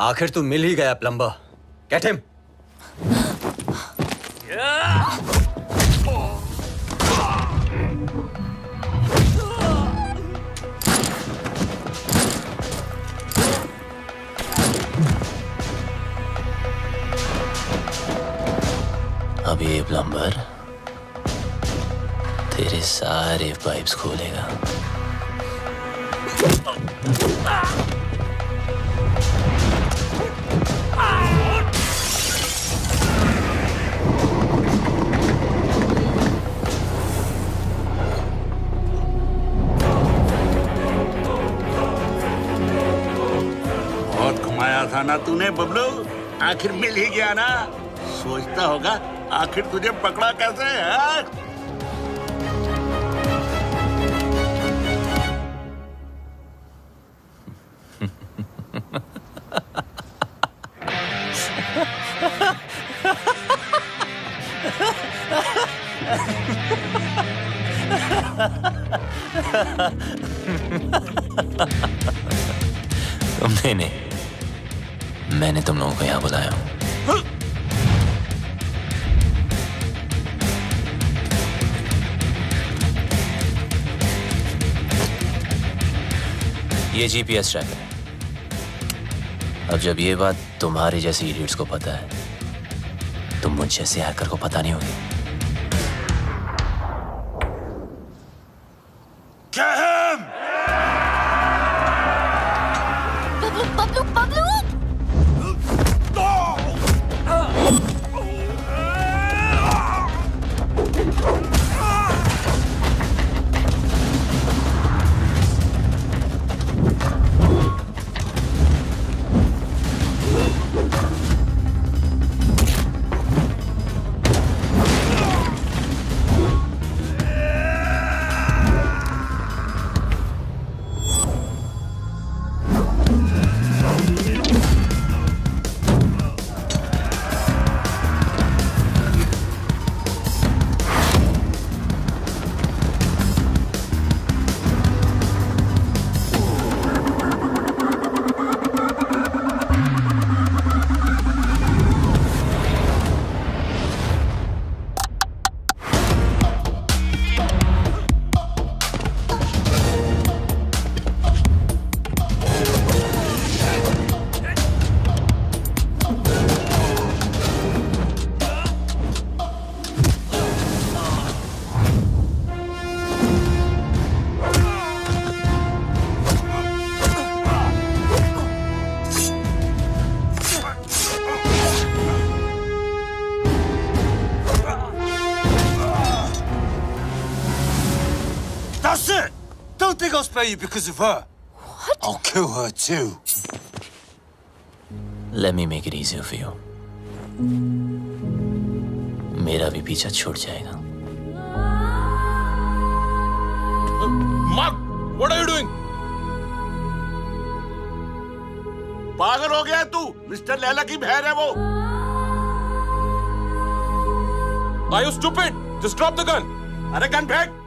आखिर तू मिल ही गया प्लम्बर। Get him. अब ये प्लम्बर तेरे सारे पाइप्स खोलेगा। बहुत घुमाया था ना तूने बबलू, आखिर मिल ही गया ना। सोचता होगा आखिर तुझे पकड़ा कैसे है? तुमने नहीं, मैंने तुम लोगों को यहाँ बुलाया हूँ। ये जीपीएस ट्रैकर है। अब जब ये बात तुम्हारे जैसे इडियट्स को पता है, तो मुझ जैसे हैकर को पता नहीं होगी। That's it! Don't think I'll spare you because of her. What? I'll kill her too. Let me make it easier for you. मेरा भी पीछा छूट जाएगा। Mark, what are you doing? पागल हो गया है तू? मिस्टर लैला की बहन है वो। Are you stupid? Just drop the gun. अरे गन फेंक।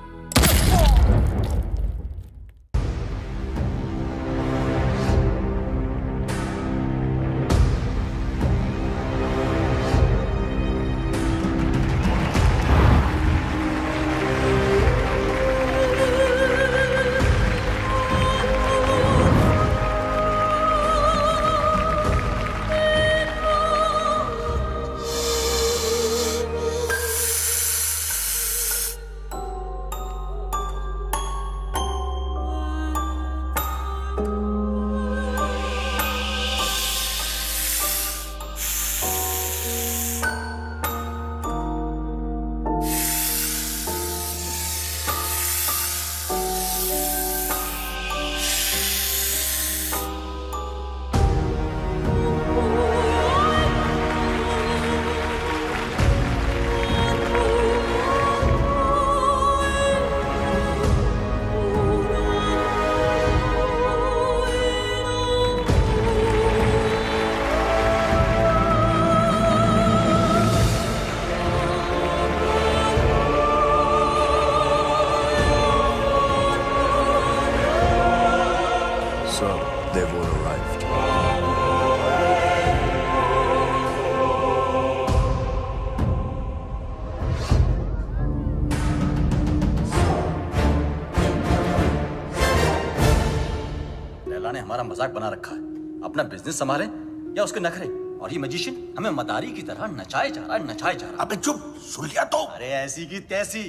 ने हमारा मजाक बना रखा है। अपना बिजनेस संभाले या उसके नखरे। और ये मैजिशियन हमें मदारी की तरह नचाए जा रहा है। अबे चुप, सुन लिया तो। अरे ऐसी की तैसी,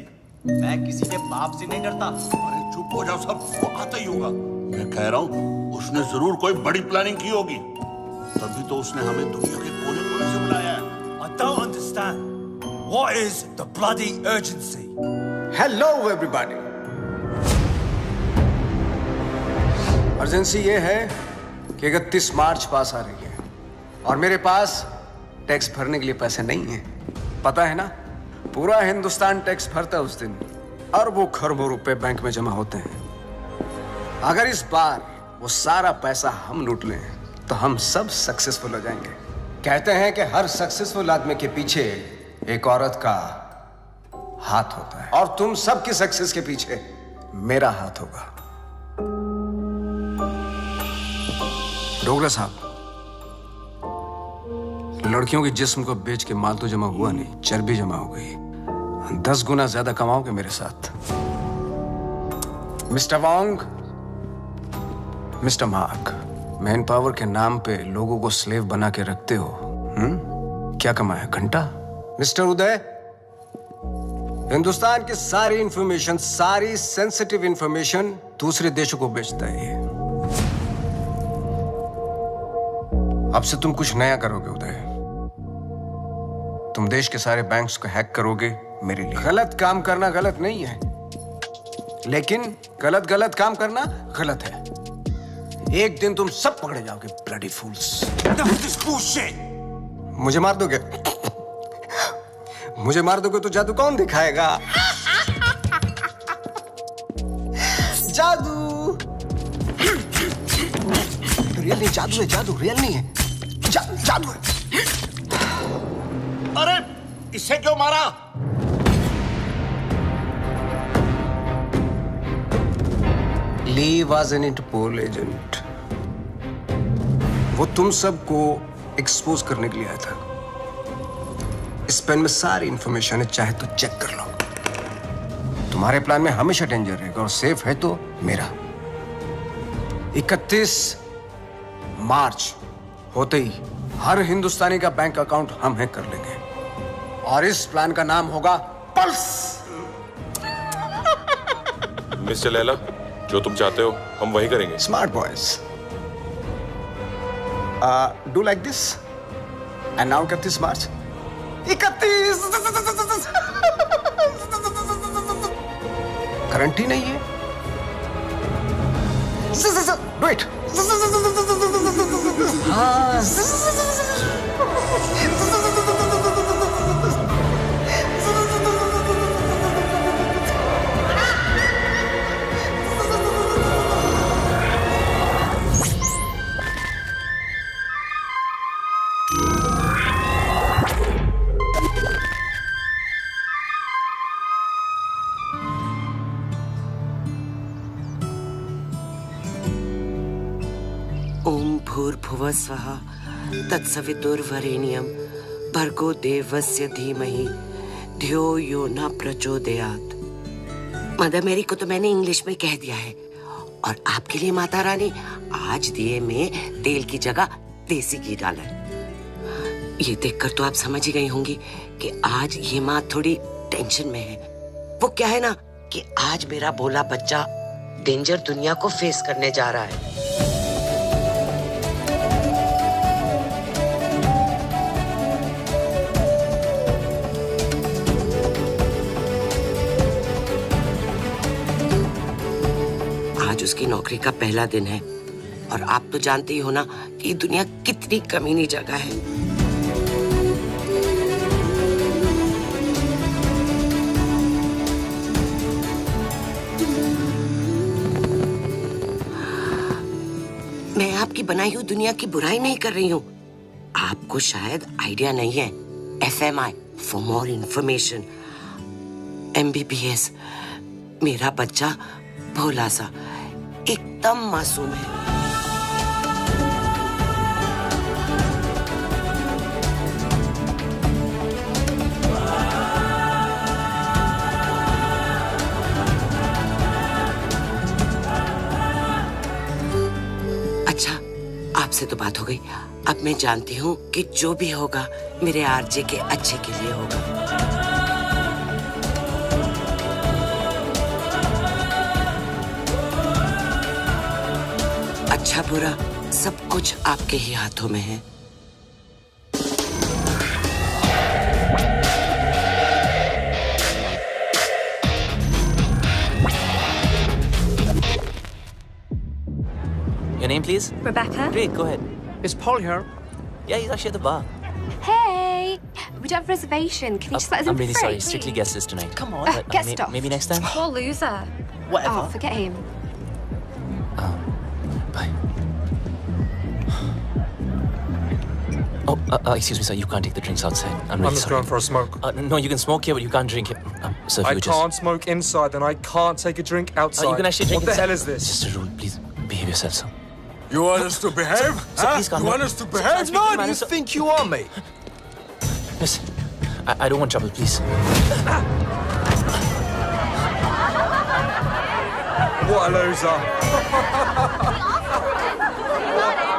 मैं किसी के बाप से नहीं डरता। अरे चुप हो जाओ सब, वो आता ही होगा। मैं कह रहा हूँ उसने जरूर कोई बड़ी प्लानिंग की होगी, तभी तो उसने हमें दुनिया के कोने-कोने से बुलाया है। I don't understand. What is the bloody urgency? Hello everybody. Urgency ये है कि 31 मार्च पास आ रही है और मेरे पास टैक्स भरने के लिए पैसे नहीं हैं। पता है ना, पूरा हिंदुस्तान टैक्स भरता है उस दिन, अरबों खरबों रुपए बैंक में जमा होते हैं। अगर इस बार वो सारा पैसा हम लूट लें तो हम सब सक्सेसफुल हो जाएंगे। कहते हैं कि हर सक्सेसफुल आदमी के पीछे एक औरत का हाथ होता है, और तुम सबकी सक्सेस के पीछे मेरा हाथ होगा। डोगरा साहब, लड़कियों के जिस्म को बेच के माल तो जमा हुआ नहीं, चर्बी जमा हो गई। 10 गुना ज्यादा कमाओगे मेरे साथ। Mister Wong, mister mark, man power के नाम पे लोगों को स्लेव बना के रखते हो। क्या कमाया? घंटा। मिस्टर उदय, हिंदुस्तान की सारी इंफॉर्मेशन, सारी सेंसिटिव इंफॉर्मेशन दूसरे देशों को बेचता है ये। अब से तुम कुछ नया करोगे उदय। तुम देश के सारे बैंक्स को हैक करोगे मेरे लिए। गलत काम करना गलत नहीं है, लेकिन गलत काम करना गलत है। एक दिन तुम सब पकड़े जाओगे, ब्लडी फूल्स। मुझे मार दोगे? मुझे मार दोगे तो जादू कौन दिखाएगा? जादू रियल नहीं, जादू है, जादू रियल नहीं है, जादू है। अरे इसे क्यों मारा? ली वॉज एन इंटरपोल एजेंट। वो तुम सबको एक्सपोज करने के लिए आया था। इस पेन में सारी इंफॉर्मेशन है, चाहे तो चेक कर लो। तुम्हारे प्लान में हमेशा डेंजर रहेगा और सेफ है तो मेरा। 31 मार्च होते ही हर हिंदुस्तानी का बैंक अकाउंट हम हैक कर लेंगे और इस प्लान का नाम होगा पल्स। मिस्टर लैला, जो तुम चाहते हो हम वही करेंगे। Smart boys, do like this and now 31 March. 31 current ही नहीं है। Do it. हाँ। ओम भूर्भुवः स्वः तत्सवितुर्वरेण्यं भर्गो देवस्य धीमहि धियो यो न प्रचोदयात्। मदर मेरी को तो मैंने इंग्लिश में कह दिया है, और आपके लिए माता रानी आज दिए में तेल की जगह देसी घी डाला है। ये देखकर तो आप समझ ही गई होंगी कि आज ये माँ थोड़ी टेंशन में है। वो क्या है ना कि आज मेरा भोला बच्चा डेंजर दुनिया को फेस करने जा रहा है। आज उसकी नौकरी का पहला दिन है, और आप तो जानते ही हो ना कि दुनिया कितनी कमीनी जगह है। मैं आपकी बनाई हुई दुनिया की बुराई नहीं कर रही हूँ। आपको शायद आइडिया नहीं है। FMI for more information. MBBS। मेरा बच्चा भोला सा एकदम मासूम है। आपसे तो बात हो गई। अब मैं जानती हूँ कि जो भी होगा मेरे आरजे के अच्छे के लिए होगा। अच्छा बुरा सब कुछ आपके ही हाथों में है। Your name, please? Rebecca? Great, go ahead. Is Paul here? Yeah, he's actually at the bar. Hey! We don't have a reservation. Can you just let us in I'm really for free, sorry. Strictly please? guest list tonight. Come on. Get stuffed. Maybe next time. Poor loser. Whatever. Oh, forget him. Bye. Oh, excuse me, sir. You can't take the drinks outside. I'm really I'm just sorry. going for a smoke. No, you can smoke here, but you can't drink it. Sir, if I you would just... can't smoke inside, and I can't take a drink outside. You can actually drink What the inside. hell is this? Just a rule, please. Behave yourself, sir. You want us to behave? Sir, please calm You down. want us to behave? No, No, do you think you are, mate? Listen, I don't want trouble, please. What a loser.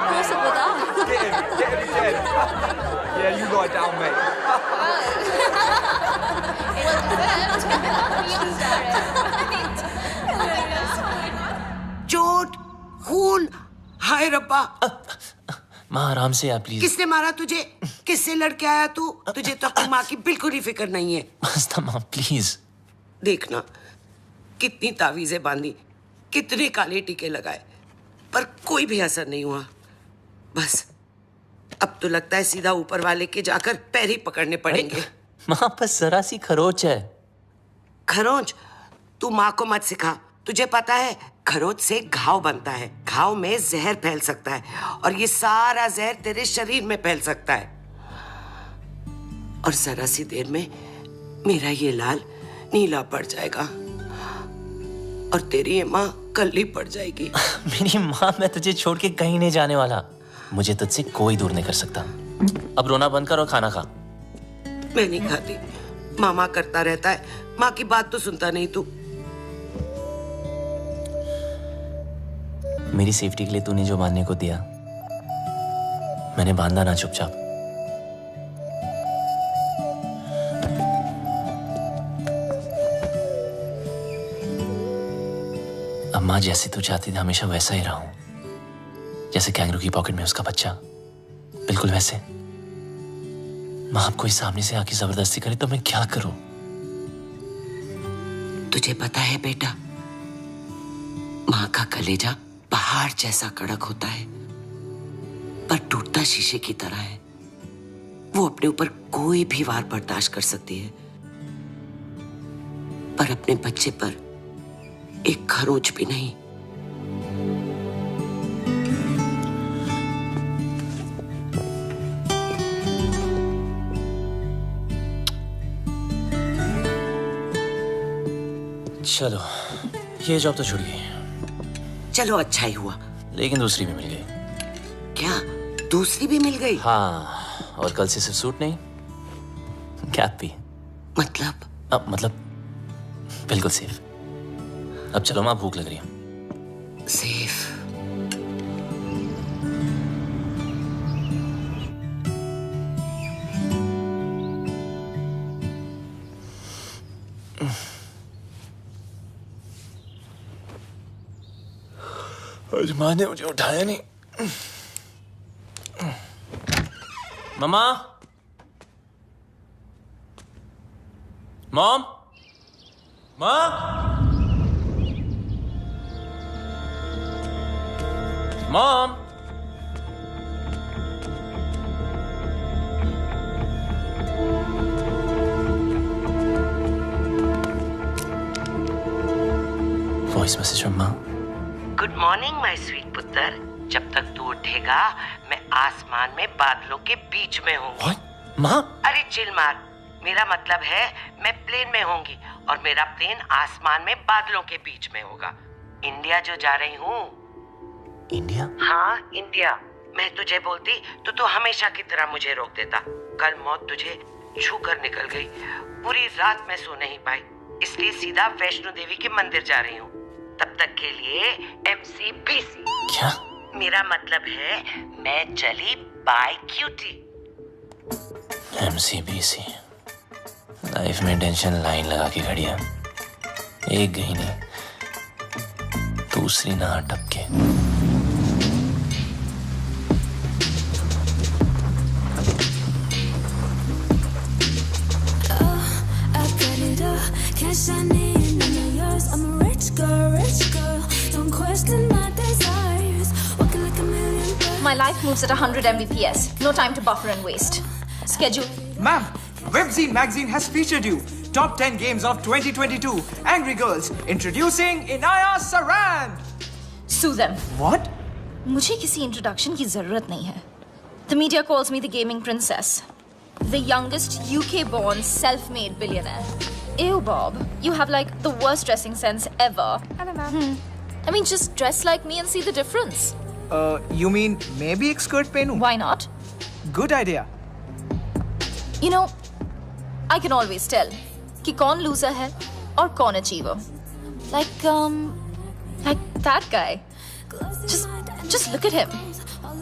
What's up with that? Get him dead. Yeah, you lie down, mate. चोट, खून, हाय रब्बा। माँ आराम से आप please. किसने मारा तुझे? किससे लड़के आया तू? तुझे तो अपनी माँ की बिल्कुल ही फिक्र नहीं है। मस्ता माँ प्लीज। देखना कितनी तावीजें बांधी, कितने काले टीके लगाए, पर कोई भी असर नहीं हुआ। बस अब तो लगता है सीधा ऊपर वाले के जाकर पैर ही पकड़ने पड़ेंगे। माँ बस जरा सी खरोच है। खरोंच? तू माँ को मत सिखा। तुझे पता है खरोच से घाव बनता है, घाव में जहर फैल सकता है और ये सारा जहर तेरे शरीर में फैल सकता है और जरा सी देर में मेरा ये लाल नीला पड़ जाएगा और तेरी ये माँ कल्ली पड़ जाएगी। मेरी माँ, मैं तुझे छोड़ के कहीं नहीं जाने वाला। मुझे तुझसे कोई दूर नहीं कर सकता। अब रोना बंद कर और खाना खा। मैं नहीं खाती। मामा करता रहता है, माँ की बात तो सुनता नहीं तू। मेरी सेफ्टी के लिए तूने जो बांधने को दिया मैंने बांधा ना चुपचाप। अब माँ जैसे तू चाहती थी हमेशा वैसा ही रहा हूं, जैसे कैंगरू की पॉकेट में उसका बच्चा, बिल्कुल वैसे। माँ अब कोई सामने से आके जबरदस्ती करे तो मैं क्या करूं? तुझे पता है बेटा, माँ का कलेजा पहाड़ जैसा कड़क होता है पर टूटता शीशे की तरह है। वो अपने ऊपर कोई भी वार बर्दाश्त कर सकती है पर अपने बच्चे पर एक खरोंच भी नहीं। चलो ये जॉब तो छूट गई, चलो अच्छा ही हुआ। लेकिन दूसरी भी मिल गई। क्या दूसरी भी मिल गई? हाँ, और कल से सिर्फ सूट नहीं, कैप भी। मतलब? मतलब बिल्कुल सेफ। अब चलो माँ, भूख लग रही है। सेफ? आज माँ ने मुझे उठाया नहीं। मम्मा, मॉम, माँ, मॉम। वॉइस मैसेज फ्रॉम माँ। गुड मॉर्निंग माय स्वीट पुत्र। जब तक तू उठेगा मैं आसमान में बादलों के बीच में हूँ। माँ? अरे चिल मार, मेरा मतलब है मैं प्लेन में होंगी और मेरा प्लेन आसमान में बादलों के बीच में होगा। इंडिया जो जा रही हूँ। इंडिया? हाँ इंडिया। मैं तुझे बोलती तो तू हमेशा की तरह मुझे रोक देता। कल मौत तुझे छू कर निकल गई। पूरी रात मैं सो नहीं पाई, इसलिए सीधा वैष्णो देवी के मंदिर जा रही हूँ। तब तक के लिए MCBC। क्या? मेरा मतलब है मैं चली बाय क्यूटी। MCBC लाइफ में टेंशन लाइन लगा के खड़ी है, एक गई नहीं, दूसरी ना टपके। My life moves at 100 Mbps. No time to buffer and waste. Schedule. Ma'am, Webzine magazine has featured you. Top 10 games of 2022. Angry Girls. Introducing Inaya Saran. Sue them. What? मुझे किसी introduction की जरूरत नहीं है. The media calls me the gaming princess. The youngest UK-born self-made billionaire. Ew, Bob. You have like the worst dressing sense ever. Hello, ma'am. I mean, just dress like me and see the difference. You mean maybe एक skirt पहनूं? Why not? Good idea. You know, I can always tell कि कौन loser है और कौन achiever. Like that guy. Just look at him.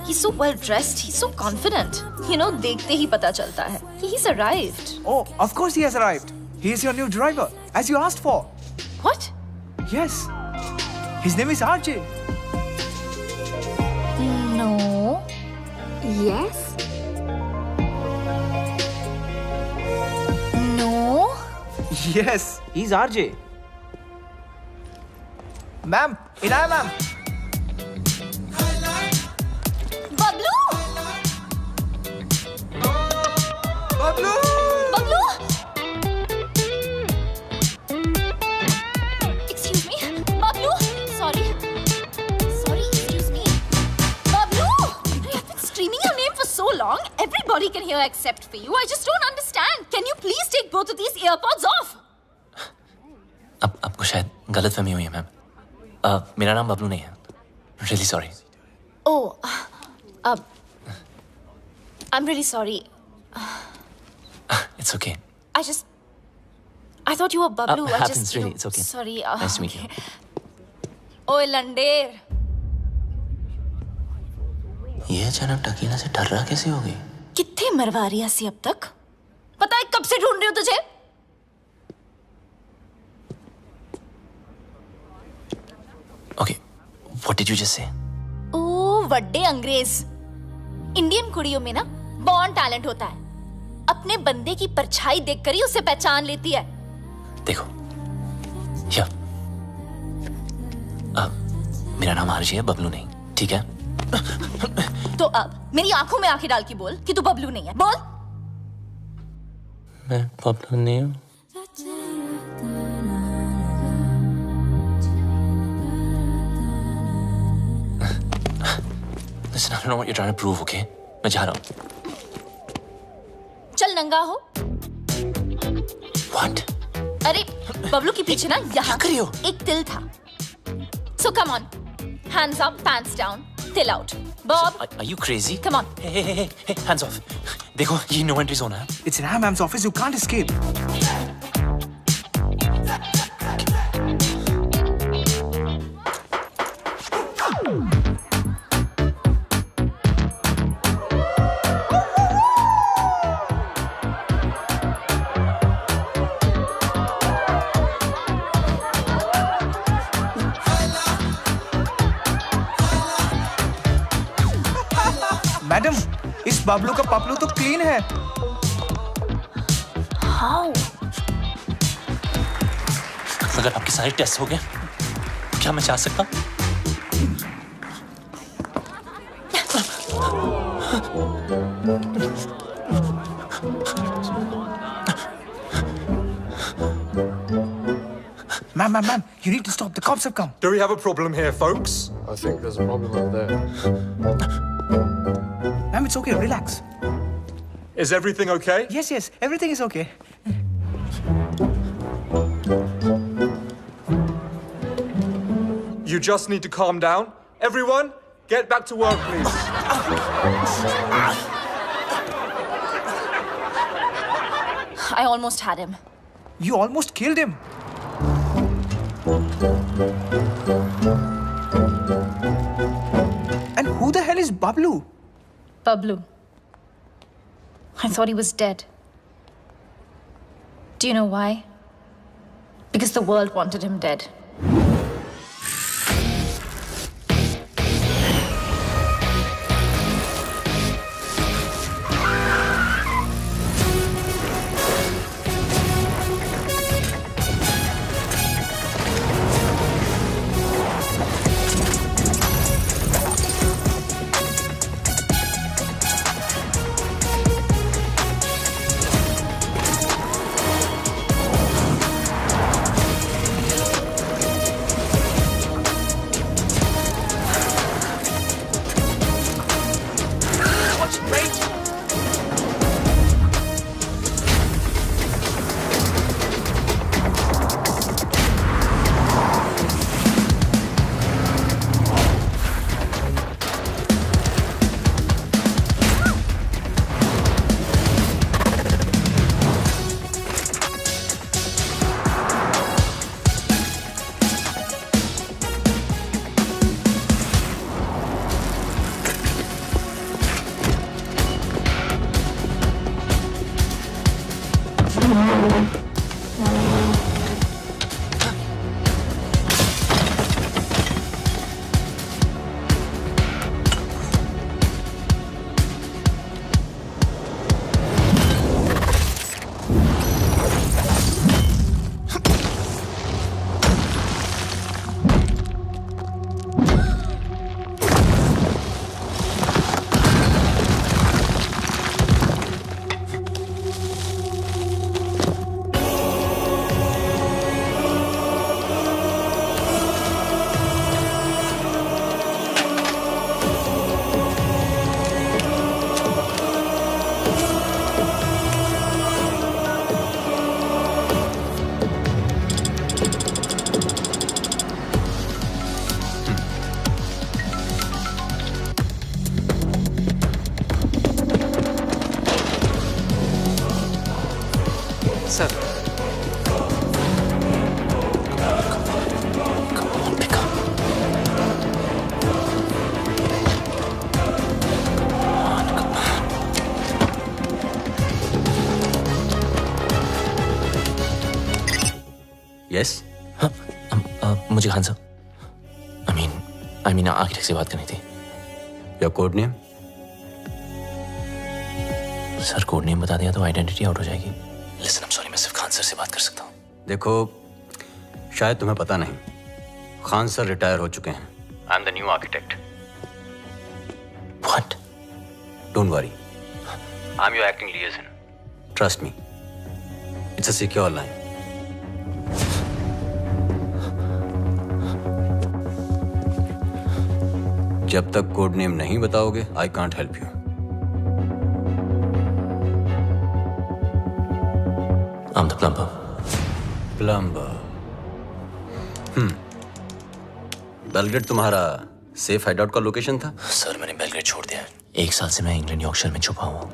He's so well dressed. He's so confident. You know, देखते ही पता चलता है. He's arrived. Oh, of course he has arrived. He is your new driver, as you asked for. What? Yes. His name is RJ. No. Yes? No. Yes, he's RJ. Ma'am, Inaya ma'am. Bablu! Bablu! Bablu! Excuse me. Bablu! Sorry. Excuse me. Bablu! I've been screaming your name for so long. Everybody can hear except for you. I just don't understand. Can you please take both of these earpods off? अब आपको शायद गलतफहमी हुई है ma'am. मेरा नाम बबलू नहीं है। Really sorry. Oh, I'm really sorry. It's okay. I thought you were Bablu. Happens really. It's okay. Sorry. Nice to meet you. ओए लंडेर, ये अचानक टकीला से डर रहा कैसे हो गई? कितने मरवा रही है अब तक? पता है कब से ढूंढ रही हूँ तुझे? Okay, what did you just say? ओ वड्डे अंग्रेज। इंडियन कुड़ियों में ना बॉर्न टैलेंट होता है। अपने बंदे की परछाई देखकर ही उसे पहचान लेती है। देखो, या मेरा नाम आरजी है, बबलू नहीं, ठीक है? तो अब मेरी आंखों में आंखें डाल के बोल कि तू बबलू नहीं है। बोल। मैं बबलू नहीं हूँ। Listen, I don't know what you're trying to prove, okay? मैं जा रहा हूँ। चल नंगा हो। What? अरे बबलू के पीछे ना यहाँ कर रही हो? एक तिल था। So come on, hands up, pants down, till out. Bob, Are you crazy? come on. Hey, hands off. देखो, ये no entry zone है। It's Inaya ma'am's office. You can't escape. Madam, इस बबलू का पपलू तो क्लीन है। How? अगर आपके सारे टेस्ट हो गए, क्या मैं जा सकता हूँ? Ma'am, you need to stop. The cops have come. Do we have a problem here, folks? I think there's a problem over there. Ma'am, it's okay. Relax. Is everything okay? Yes. Everything is okay. You just need to calm down. Everyone, get back to work, please. I almost had him. You almost killed him. And who the hell is Bablu? Bablu. I thought he was dead. Do you know why? Because the world wanted him dead. Sir. Yes मुझे खान साहब I mean architect से बात करनी थी। Your code name? Sir code name बता दिया तो identity out हो जाएगी। लिसन आई एम सॉरी, मैं सिर्फ खान सर से बात कर सकता हूँ। देखो शायद तुम्हें पता नहीं, खान सर रिटायर हो चुके हैं। I am the new architect. What? Don't worry, I am your acting लिएजन। Trust me, it's a secure line. जब तक कोड नेम नहीं बताओगे I can't help you. I'm the plumber. Plumber. Belgrade तुम्हारा safe hideout का location था? Sir मैंने Belgrade छोड़ दिया है। 1 साल से मैं इंग्लैंड यॉर्कशायर में छुपा हुआ हूँ।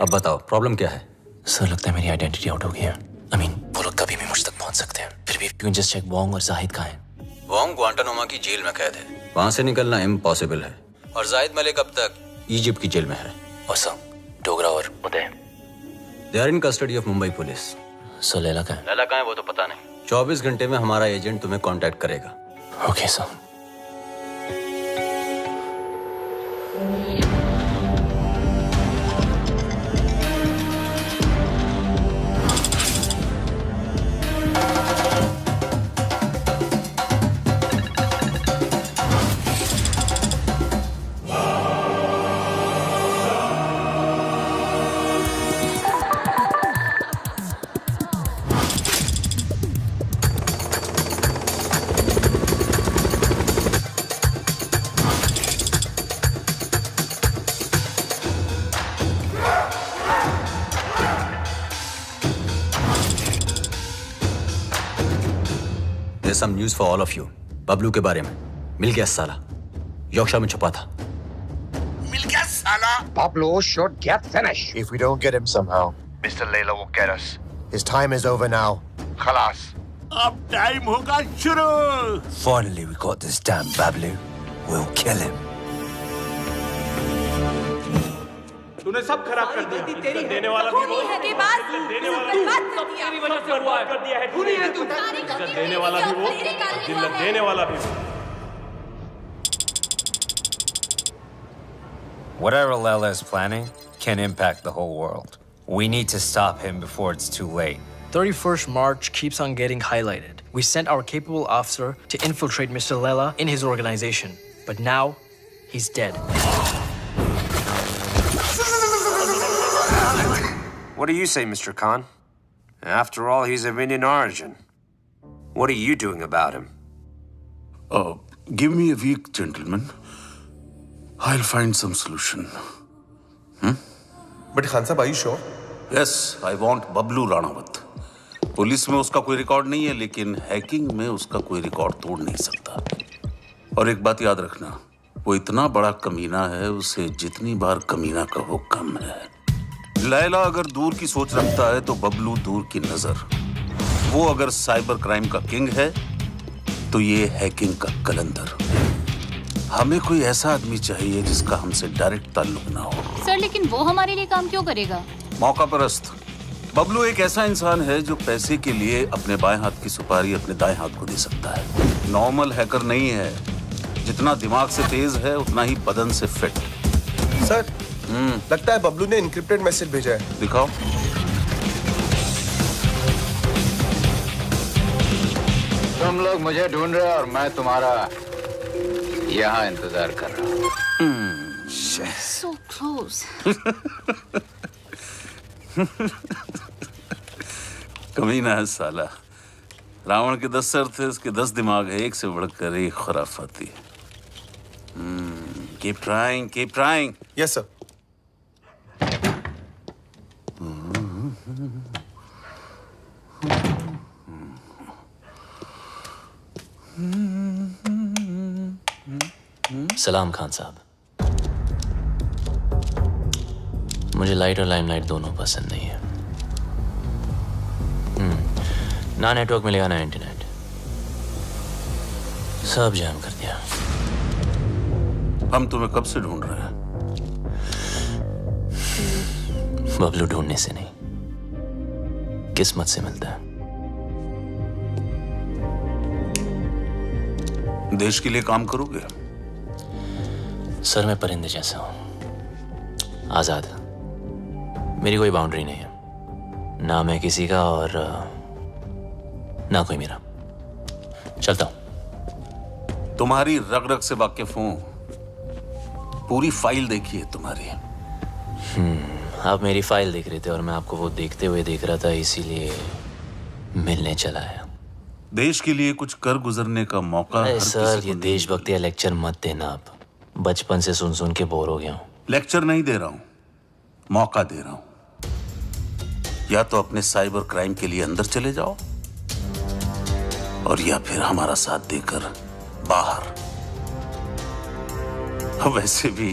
अब बताओ प्रॉब्लम क्या है? सर लगता है मेरी आइडेंटिटी आउट हो गई है। आई मीन वो लोग कभी भी मुझ तक पहुंच सकते हैं। फिर भी you can just check Wong और जाहिद कहाँ हैं। वोंग ग्वांटानामो की जेल में कैद है, वहां से निकलना इम्पॉसिबल है। और जाहिद मलिक अब तक इजिप्ट की जेल में है। और सर डोगरा और Uday they are in custody of Mumbai police. Sir Laila कहाँ है? लैला कहाँ है वो तो पता नहीं। 24 घंटे में हमारा एजेंट तुम्हें कांटेक्ट करेगा। Okay sir. Some news for all of you. Bablu के बारे में। मिल गया साला, यॉर्कशायर में छुपा था। मिल गया साला। Pablo should get finished. If we don't get him somehow, Mr. Layla will get us. His time is over now. खलास। अब टाइम होगा शुरू। Finally, we got this damn Bablu. We'll kill him. तूने सब खराब कर दिया। इज्जत देने वाला भी वो, इज्जत देने वाला भी तेरी वजह से बर्बाद कर दिया है। इज्जत देने वाला भी वो, जिल्लत देने वाला भी वो। Whatever Lela is planning can impact the whole world. We need to stop him before it's too late. 31st March keeps on getting highlighted. We sent our capable officer to infiltrate Mr. Lela in his organization. But now, he's dead. What do you say, Mr. Khan? After all, he's of Indian origin. What are you doing about him? Give me a week, gentlemen. I'll find some solution. But Khan Sahib, are you sure? Yes, I want Bablu Ranawat. Police में उसका कोई record नहीं है, लेकिन hacking में उसका कोई record तोड़ नहीं सकता। और एक बात याद रखना, वो इतना बड़ा कमीना है, उसे जितनी बार कमीना कहो कम है। लैला अगर दूर की सोच रखता है तो बबलू दूर की नजर। वो अगर साइबर क्राइम का किंग है तो ये हैकिंग का कलंदर। हमें कोई ऐसा आदमी चाहिए जिसका हमसे डायरेक्ट ताल्लुक ना हो। सर, लेकिन वो हमारे लिए काम क्यों करेगा? मौका परस्त। बबलू एक ऐसा इंसान है जो पैसे के लिए अपने बाएं हाथ की सुपारी अपने दाएं हाथ को दे सकता है। नॉर्मल हैकर नहीं है। जितना दिमाग से तेज है उतना ही बदन से फिट। सर, लगता है बबलू ने एन्क्रिप्टेड मैसेज भेजा है। दिखाओ। तुम लोग मुझे ढूंढ रहे हो और मैं तुम्हारा यहाँ इंतजार कर रहा हूँ। So close. कमीना है साला। रावण के 10 सर थे, उसके 10 दिमाग है, एक से बढ़कर एक खुराफाती। Keep trying, keep trying. Yes, sir. सलाम खान साहब। मुझे लाइट और लाइमलाइट दोनों पसंद नहीं है। ना नेटवर्क मिलेगा ना इंटरनेट, सब जैम कर दिया। हम तुम्हें कब से ढूंढ रहे हैं? बबलू ढूंढने से नहीं, किस्मत से मिलता है। देश के लिए काम करोगे? सर, मैं परिंदे जैसा हूं, आजाद। मेरी कोई बाउंड्री नहीं है, ना मैं किसी का और ना कोई मेरा। चलता हूं। तुम्हारी रग रग से वाकिफ हूं, पूरी फाइल देखी है तुम्हारी। आप मेरी फाइल देख रहे थे और मैं आपको वो देखते हुए देख रहा था, इसीलिए मिलने चला आया। देश के लिए कुछ कर गुजरने का मौका। सर, ये देशभक्ति या लेक्चर मत देना। आप बचपन से सुन सुन के बोर हो गया हूं। लेक्चर नहीं दे रहा हूं, मौका दे रहा हूं। या तो अपने साइबर क्राइम के लिए अंदर चले जाओ, और या फिर हमारा साथ देकर बाहर। वैसे भी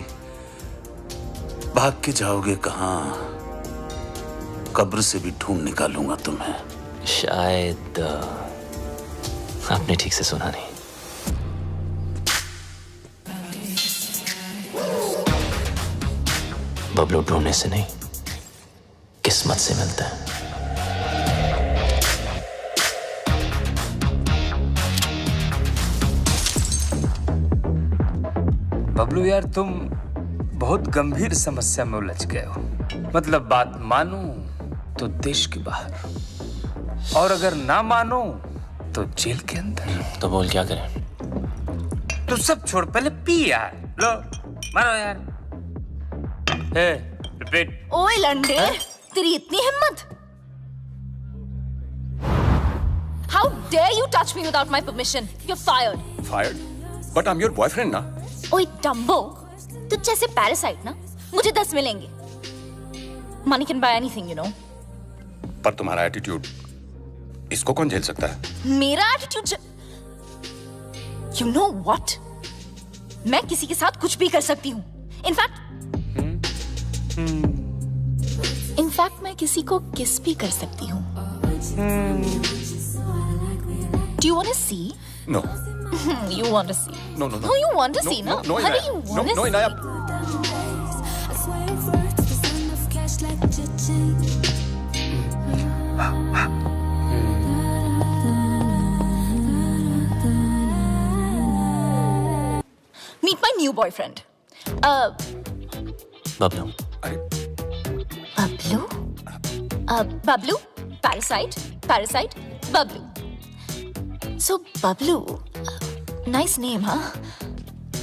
भाग के जाओगे कहां? कब्र से भी ढूंढ निकालूंगा तुम्हें। शायद आपने ठीक से सुना नहीं। बबलू ढूंढने से नहीं, किस्मत से मिलता है। बबलू यार, तुम बहुत गंभीर समस्या में उलझ गए हो। मतलब बात मानो तो देश के बाहर, और अगर ना मानो तो जेल के अंदर। तो बोल क्या करें? तो सब छोड़, पहले पी यार। लो मारो यार। रिपीट। ओए लंडे, तेरी इतनी हिम्मत? How dare you touch me without my permission? You're fired. Fired? But I'm your boyfriend, ना? ओए डम्बो, तुझ जैसे पैरासाइट ना मुझे 10 मिलेंगे। Money can buy anything, you know. पर तुम्हारा एटीट्यूड, इसको कौन झेल सकता है? मेरा एटीट्यूड? You know what? मैं किसी के साथ कुछ भी कर सकती हूँ। इनफैक्ट मैं किसी को किस भी कर सकती हूँ। Do you want to see? No. You want to see? No, no, no. No, you want to No, see, no, no? no, Honey, Inaya. you want to No, see? Inaya. Meet my new boyfriend. Bablu. Bablu? Bablu? Parasite? Parasite? Bablu. So, Bablu. Nice name, huh?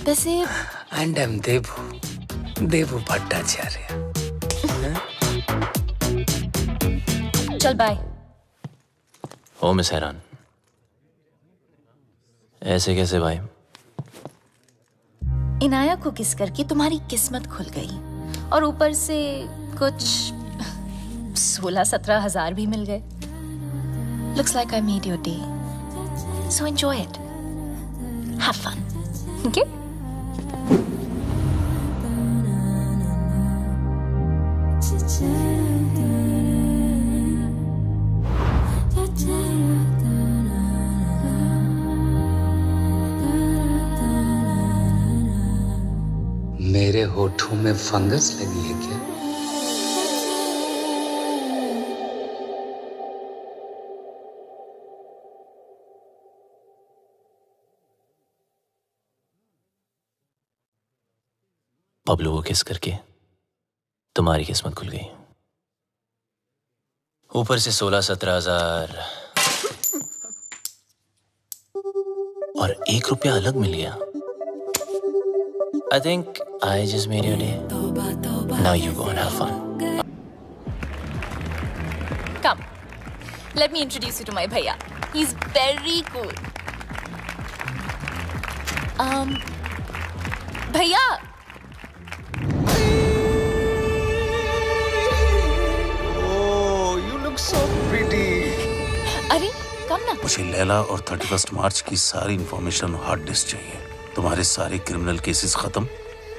वैसे And I'm Devu. Devu Bhattacharya. चल bye. ओ miss हैरान, ऐसे कैसे भाई? इनाया को किस करके तुम्हारी किस्मत खुल गई और ऊपर से कुछ 16-17 हजार भी मिल गए। Looks like I made your day. So enjoy it. Have fun. Okay? मेरे होठों में फंगस लगी है क्या? बबलू को किस करके तुम्हारी किस्मत खुल गई, ऊपर से 16-17 हजार और 1 रुपया अलग मिल गया। I think I just made your day. Now you go and have fun. Come. Let me introduce you to my bhaiya. He's very cool. Bhaiya. Oh, you look so pretty. अरे कम ना। मुझे लैला और 31 मार्च की सारी इंफॉर्मेशन हार्ड डिस्क चाहिए। तुम्हारे सारे criminal cases खत्म,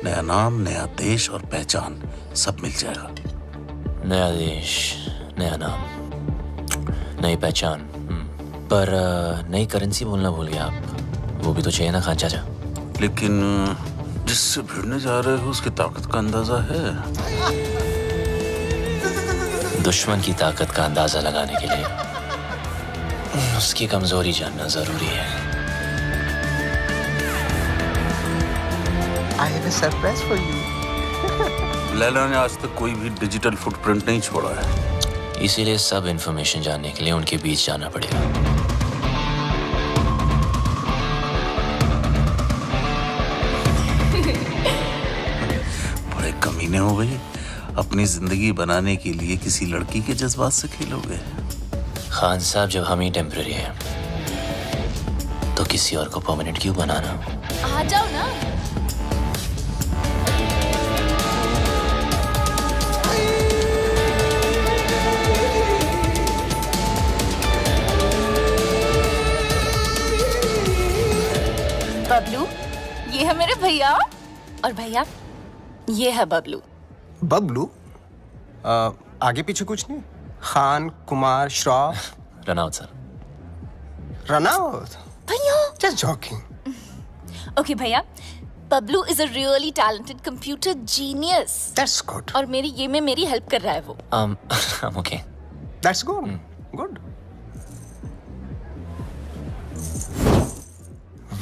नया नाम, नया देश और पहचान सब मिल जाएगा। नया देश, नया नाम, नई पहचान, पर नई करेंसी बोलना भूल गया आप। वो भी तो चाहिए ना खान चाचा। लेकिन जिससे भिड़ने जा रहे हो उसकी ताकत का अंदाजा है? दुश्मन की ताकत का अंदाजा लगाने के लिए उसकी कमजोरी जानना जरूरी है। I have a surprise for you. Laila ने आज तक कोई भी डिजिटल फुटप्रिंट नहीं छोड़ा है। इसीलिए सब इंफॉर्मेशन जानने के लिए उनके बीच जाना पड़ेगा। बड़े कमीने हो गए, अपनी जिंदगी बनाने के लिए किसी लड़की के जज्बात से खेलोगे। खान साहब, जब हम ही टेम्पररी हैं तो किसी और को परमानेंट क्यों बनाना? आ जाओ ना। बबलू, ये है मेरे भैया, और भैया ये है बबलू। बबलू? आगे पीछे कुछ नहीं? Khan, Kumar, Shroff? Run out sir. Run out? भैया Just joking. ओके भैया, Bablu is a really talented computer genius. That's good. और मेरी हेल्प कर रहा है वो। I'm okay. That's good. Good.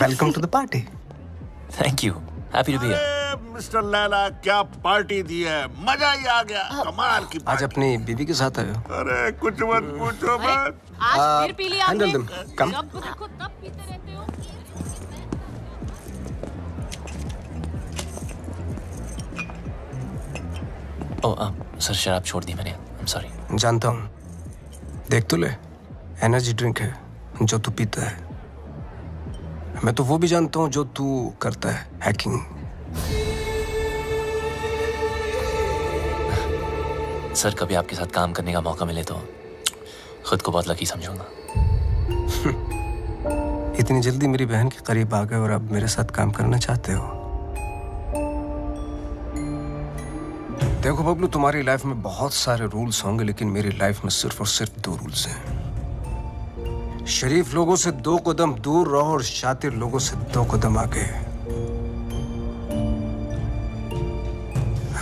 Welcome to the party. Thank you. Happy to be here. Mister Laila, क्या party दी है, मजा ही आ गया। कमाल की आज अपनी बीवी के साथ आए हो? अरे कुछ मत पूछो मत। आज फिर पी लिया आपने? Handle them. Come. जब देखो तब पीते रहते हो। सर शराब छोड़ दी मैंने। I'm sorry. जानता हूँ। देख तो ले, एनर्जी ड्रिंक है जो तू पीता है। मैं तो वो भी जानता हूँ जो तू करता है, हैकिंग। सर, कभी आपके साथ काम करने का मौका मिले तो खुद को बहुत लकी समझूंगा। इतनी जल्दी मेरी बहन के करीब आ गए और अब मेरे साथ काम करना चाहते हो? देखो बबलू, तुम्हारी लाइफ में बहुत सारे रूल्स होंगे, लेकिन मेरी लाइफ में सिर्फ और सिर्फ 2 रूल्स हैं। शरीफ लोगों से 2 कदम दूर रहो और शातिर लोगों से 2 कदम आगे।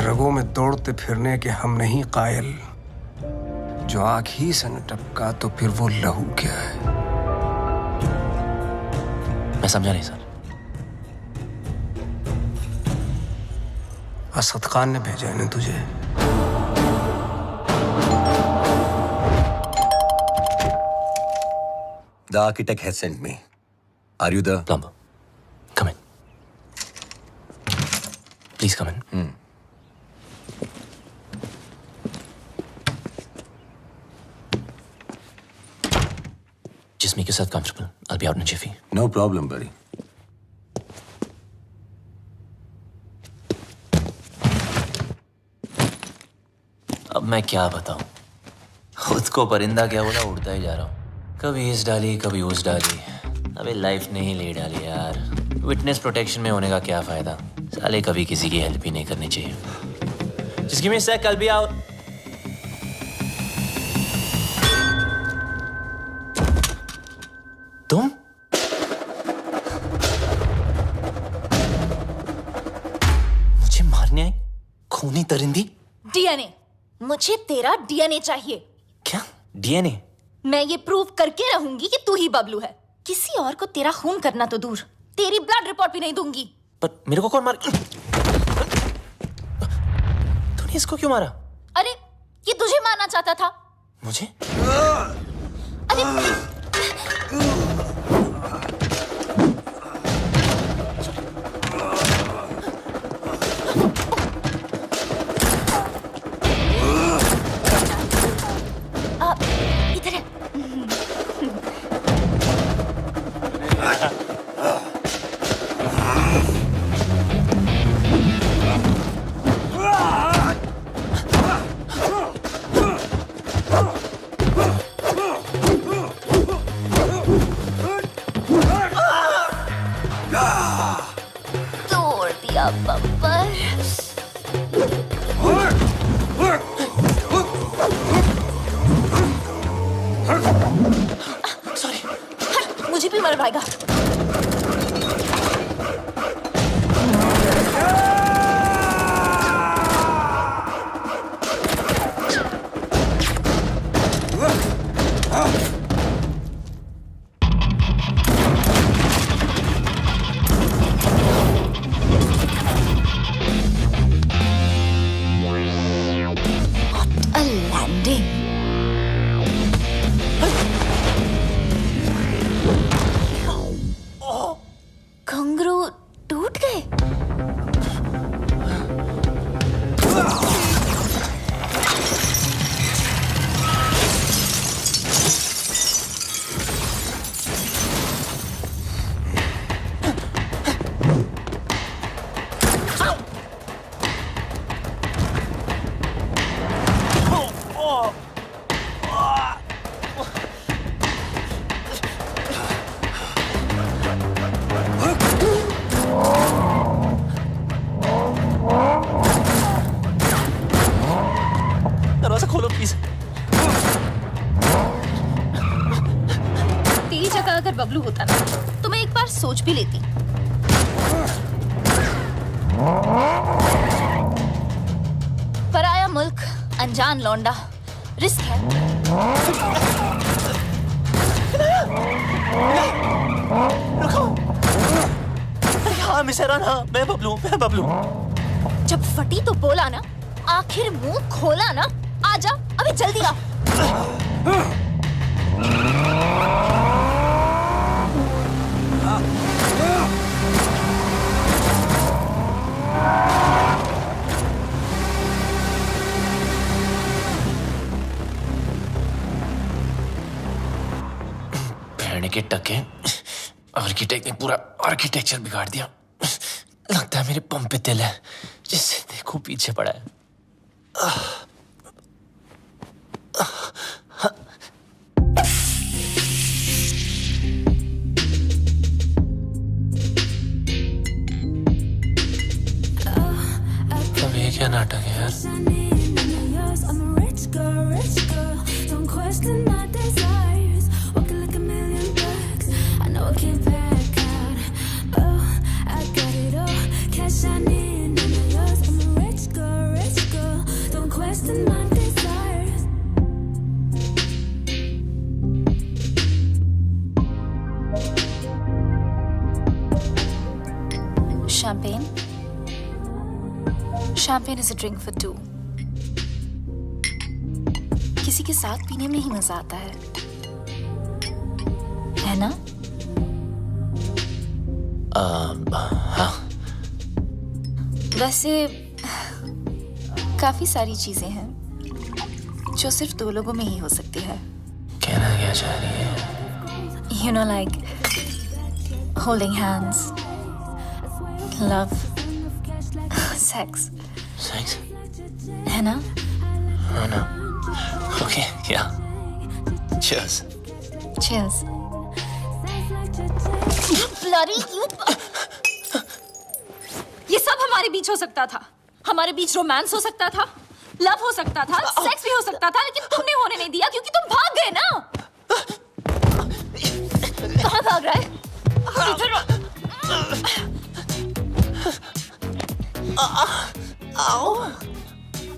रगों में दौड़ते फिरने के हम नहीं कायल। जो आंख ही से न टपका तो फिर वो लहू क्या है? मैं समझा नहीं सर। असद खान ने भेजा है ना तुझे? The architect has sent me. Are you the plumber? Come in. Please come in. Just make yourself comfortable. I'll be out in a jiffy. No problem, buddy. अब मैं क्या बताऊं? खुद को परिंदा क्या बोला, उड़ता ही जा रहा हूं। कभी इस डाली कभी उस डाली। अबे लाइफ ने ही ले डाली यार। विटनेस प्रोटेक्शन में होने का क्या फायदा? साले कभी किसी की हेल्प ही नहीं करनी चाहिए। Just give me a sec, I'll be out. तुम? मुझे मारने आई? खूनी परिंदी? डीएनए। मुझे तेरा डीएनए चाहिए। क्या? डीएनए? मैं ये प्रूव करके रहूंगी कि तू ही बबलू है। किसी और को तेरा खून करना तो दूर, तेरी ब्लड रिपोर्ट भी नहीं दूंगी। पर मेरे को कौन मार? तूने इसको क्यों मारा? अरे ये तुझे मारना चाहता था। मुझे? अरे इधर है। तोड़ दिया बम्पर। सॉरी। मुझे भी मर पाएगा। What a landing. घुंघरू टूट गए। दरवाजा खोलो प्लीज। तेरी जगह अगर बबलू होता ना तो मैं एक बार सोच भी लेती। पराया मुल्क, अनजान लौंडा, रिस्क है। रुको। अरे हाँ मिसेरा ना, मैं बबलू। जब फटी तो बोला ना, आखिर मुंह खोला ना। आजा अभी जल्दी आ। भेड़ने के टके, आर्किटेक्ट ने पूरा आर्किटेक्चर बिगाड़ दिया। लगता है मेरे पंप पे तिल है, जिससे देखो पीछे पड़ा है। अब ये क्या नाटक है यार? Champagne. Champagne is a drink for two. किसी के साथ पीने में ही मजा आता है ना? हाँ। वैसे काफी सारी चीजें हैं जो सिर्फ दो लोगों में ही हो सकती है. कहना क्या चाह रही है? You know, like holding hands, love, sex. Sex? है ना? हाँ ना. Okay, yeah. Cheers. Cheers. Bloody you. ये सब हमारे बीच हो सकता था. हमारे बीच रोमांस हो सकता था, लव हो सकता था, सेक्स भी हो सकता था, लेकिन तुमने होने नहीं दिया क्योंकि तुम भाग गए ना. कहाँ भाग रहा है? इधर. आओ.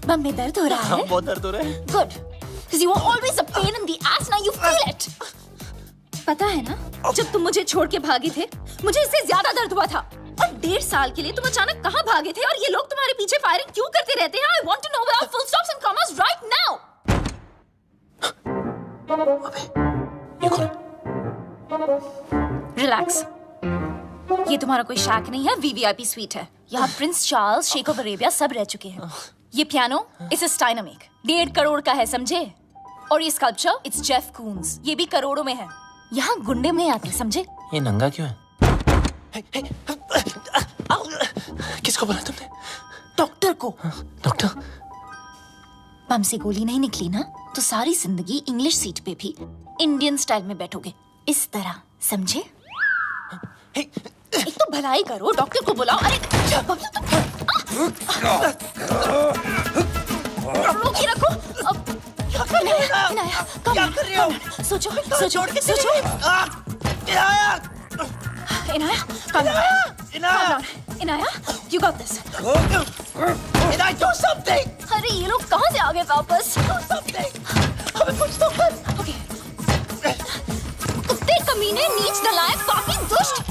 बम में दर्द हो रहा है? बहुत दर्द हो रहा है. Good. Because you were always a pain in the ass. Now you feel it. पता है ना, जब तुम मुझे छोड़ के भागे थे, मुझे इससे ज्यादा दर्द हुआ था. और 1.5 साल के लिए तुम अचानक कहाँ भागे थे और ये लोग तुम्हारे पीछे फायरिंग क्यों करते रहते हैं? I want to know without full stops and commas right now. अबे, ये कौन है? Relax. ये तुम्हारा कोई शैक नहीं है, VVIP स्वीट है. यहाँ Prince Charles, sheikh of Arabia सब रह चुके हैं. ये पियानो इट्स स्टाइनामेक 1.5 करोड़ का है, समझे? और ये स्कल्पचर इट्स जेफ कून्स, ये भी करोड़ों में है. यहाँ गुंडे में आते, समझे? ये नंगा क्यों है? किसको बोला तुमने? डॉक्टर को. डॉक्टर? बम से गोली नहीं निकली ना, तो सारी जिंदगी इंग्लिश सीट पे भी इंडियन स्टाइल में बैठोगे, इस तरह, समझे? एक तो भलाई करो, डॉक्टर को बुलाओ. अरे रोक के रखो. अब क्या कर रहे हो? इनाया, क्या कर रहे हो? सोचो, सोचो, सोचो. Inaya, Inaya, you got this. Inaya, do something. अरे ये लोग कहाँ से आ गए वापस? Do something. हमें कुछ तो कर. Okay. कुत्ते कमीने, नीच नालायक, पापी, दुष्ट.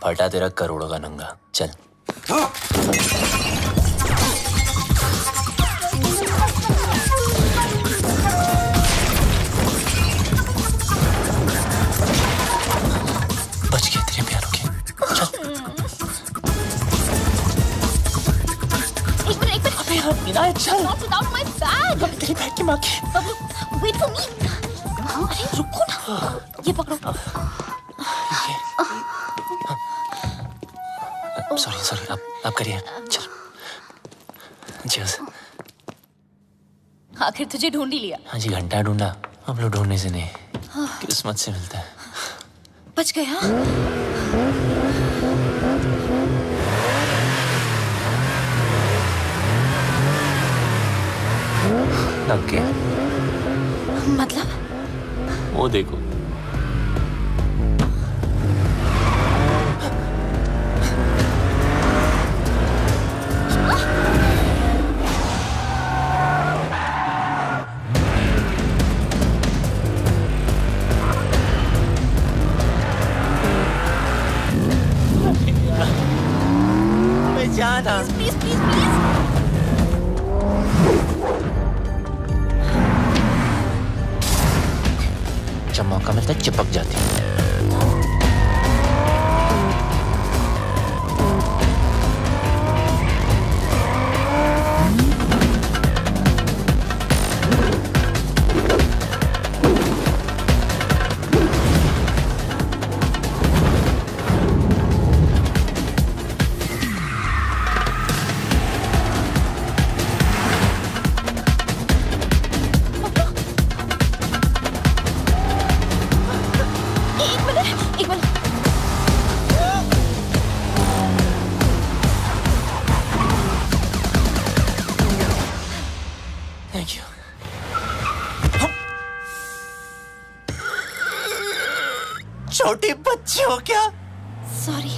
फटा तेरा करोड़ों का नंगा. चल. बच गए तेरे पियानो के. चल. एक मिनट. अबे यार इनाया चल. Not without my bag. तेरी बैग की माँ की. Wait for me. अरे रुको ना. ये पकड़ो. सॉरी आप करिए. चल. Cheers. आखिर तुझे ढूंढ ही लिया. हाँ जी, घंटा ढूंढा. अब लोग ढूंढने से नहीं, किस्मत से मिलता है. बच गया. लग गया. मतलब? वो देखो. Please, please, please. जब मौका मिलता है चिपक जाती है. छोटी बच्ची हो क्या? Sorry.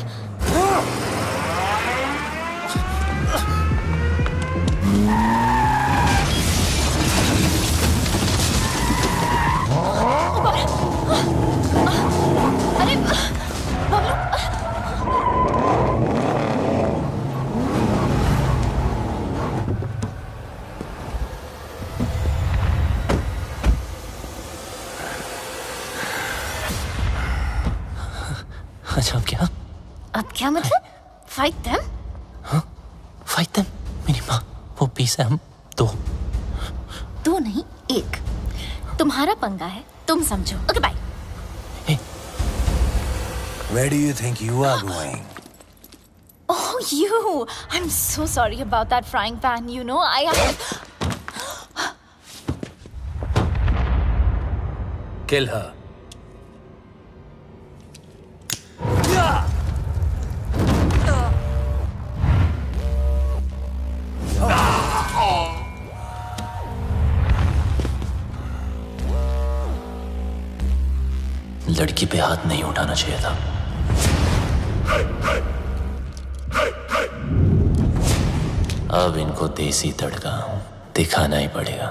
अरे बबलू, अच्छा अब क्या मतलब? Fight them? Fight them? मेरी माँ वो 20 है, हम 2। 2 नहीं 1। तुम्हारा पंगा है, तुम समझो। Okay bye. Where do you think you are going? Oh, you! I'm so sorry about that frying pan. You know, Kill her. लड़की पे हाथ नहीं उठाना चाहिए था। अब इनको देसी तड़का दिखाना ही पड़ेगा।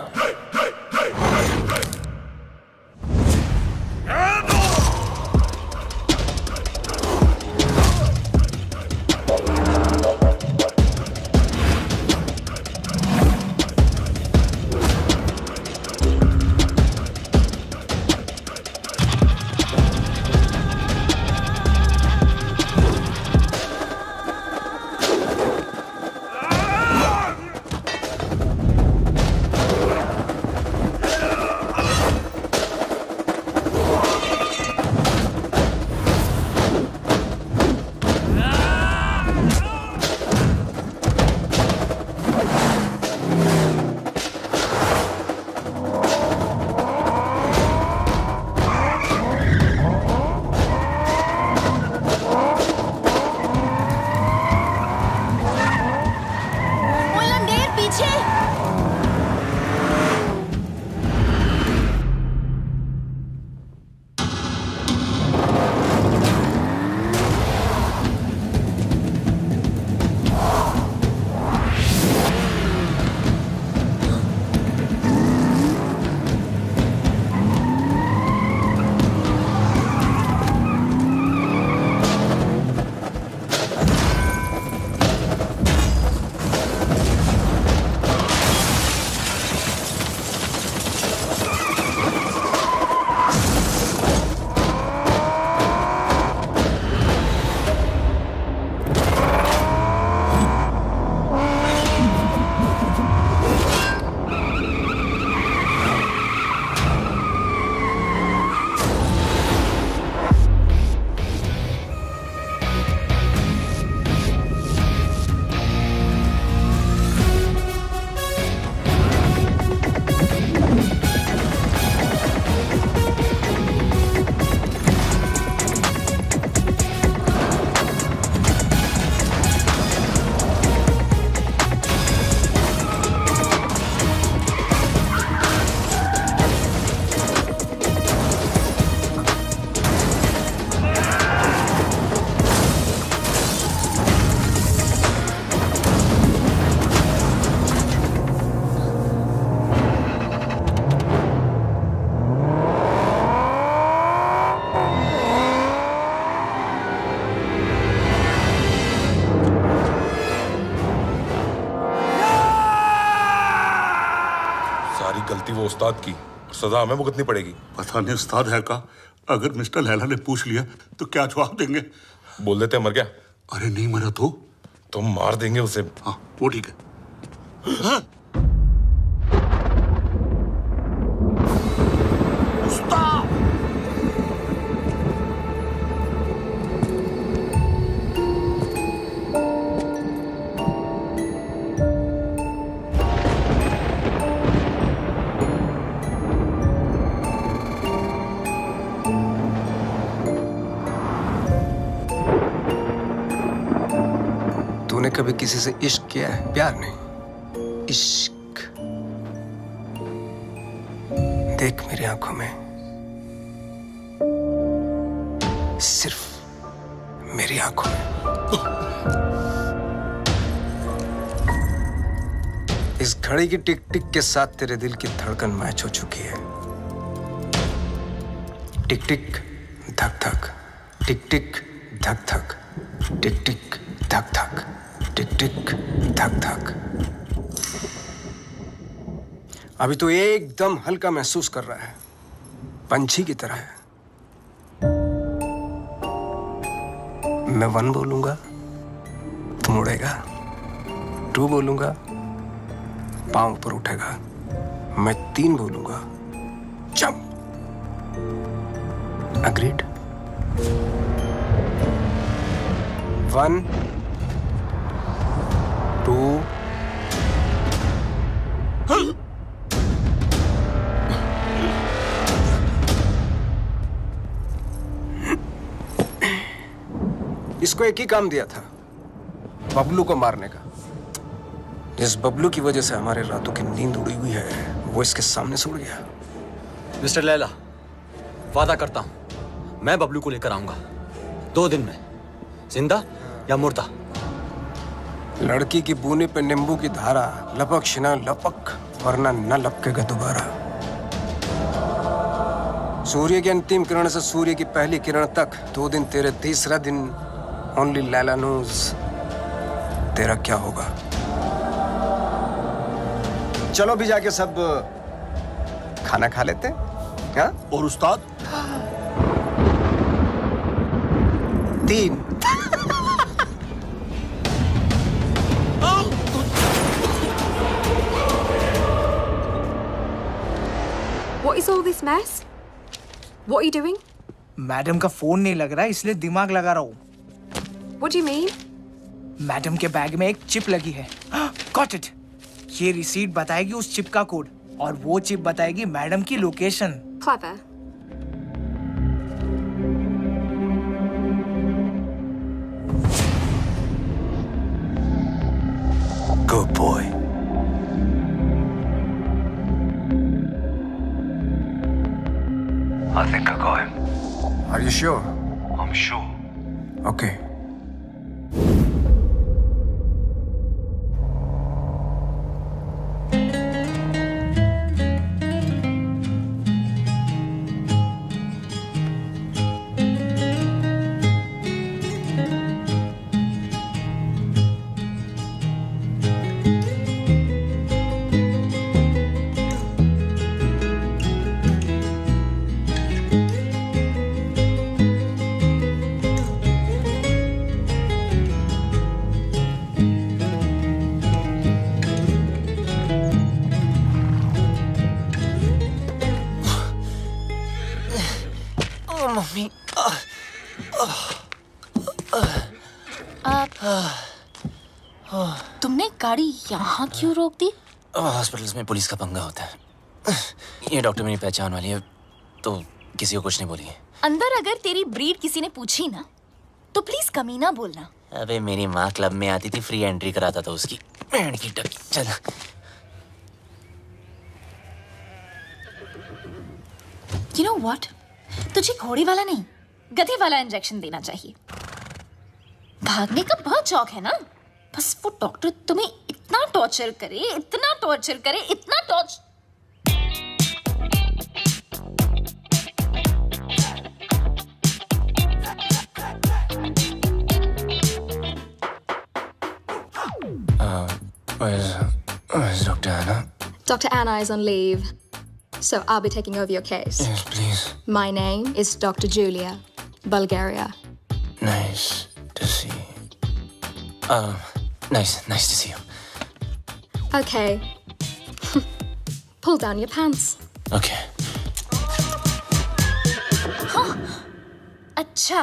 गलती वो उस्ताद की, सजा हमें भुगतनी पड़ेगी। पता नहीं उस्ताद है का, अगर मिस्टर लैला ने पूछ लिया तो क्या जवाब देंगे? बोल देते मर गया। अरे नहीं मरा तो मार देंगे उसे। हाँ वो ठीक है। हाँ? तूने कभी किसी से इश्क किया है? प्यार नहीं, इश्क। देख मेरी आंखों में, सिर्फ मेरी आंखों में। इस घड़ी की टिक टिक के साथ तेरे दिल की धड़कन मैच हो चुकी है। टिक टिक धक धक, टिक टिक धक धक, टिक टिक धक धक, टिक टिक धक धक। अभी तो एकदम हल्का महसूस कर रहा है, पंछी की तरह है। मैं 1 बोलूंगा, तुम उड़ेगा। 2 बोलूंगा, पांव ऊपर उठेगा। मैं 3 बोलूंगा, जंप। अग्रीड? 1 2 इसको एक ही काम दिया था, बबलू को मारने का। जिस बबलू की वजह से हमारे रातों की नींद उड़ी हुई है, वो इसके सामने से उड़ गया। मिस्टर लैला, वादा करता हूं मैं बबलू को लेकर आऊंगा 2 दिन में, जिंदा या मुर्दा। लड़की की बूने पे नींबू की धारा, लपक शिना लपक, वरना न लपकेगा दोबारा। सूर्य की अंतिम किरण से सूर्य की पहली किरण तक 2 दिन तेरे, तीसरा दिन ओनली लैला नोज तेरा क्या होगा। चलो भी जाके सब खाना खा लेते हैं। हाँ? और उस्ताद? 3 What is all this mess? What are you doing? Madam का फोन नहीं लग रहा इसलिए दिमाग लगा रहा हूँ। What do you mean? Madam के बैग में एक चिप लगी है। Got it. ये रिसीट बताएगी उस चिप का कोड और वो चिप बताएगी मैडम की location. Clever. Good boy. I think I got him. Are you sure? I'm sure. Okay. Mummy, तुमने गाड़ी यहाँ क्यों रोक दी? हॉस्पिटल्स में पुलिस का पंगा होता है। ये डॉक्टर मेरी पहचान वाली है, तो किसी को कुछ नहीं बोलिए। अंदर अगर तेरी ब्रीड किसी ने पूछी ना, तो प्लीज कमीना बोलना। अबे मेरी माँ क्लब में आती थी, फ्री एंट्री कराता था उसकी। बैंड की टक। चल। You know what? तुझे घोड़े वाला नहीं, गधे वाला इंजेक्शन देना चाहिए। भागने का बहुत शौक है ना? बस वो डॉक्टर तुम्हें इतना टॉर्चर करे, इतना टॉर्चर करे, इतना torture. Where's Dr. Anna? Dr. Anna is on leave, so I'll be taking over your case. Yes, please. My name is Dr. Julia, Bulgaria. Nice to see you. Nice to see you. Okay. Pull down your pants. Okay. हाँ, अच्छा,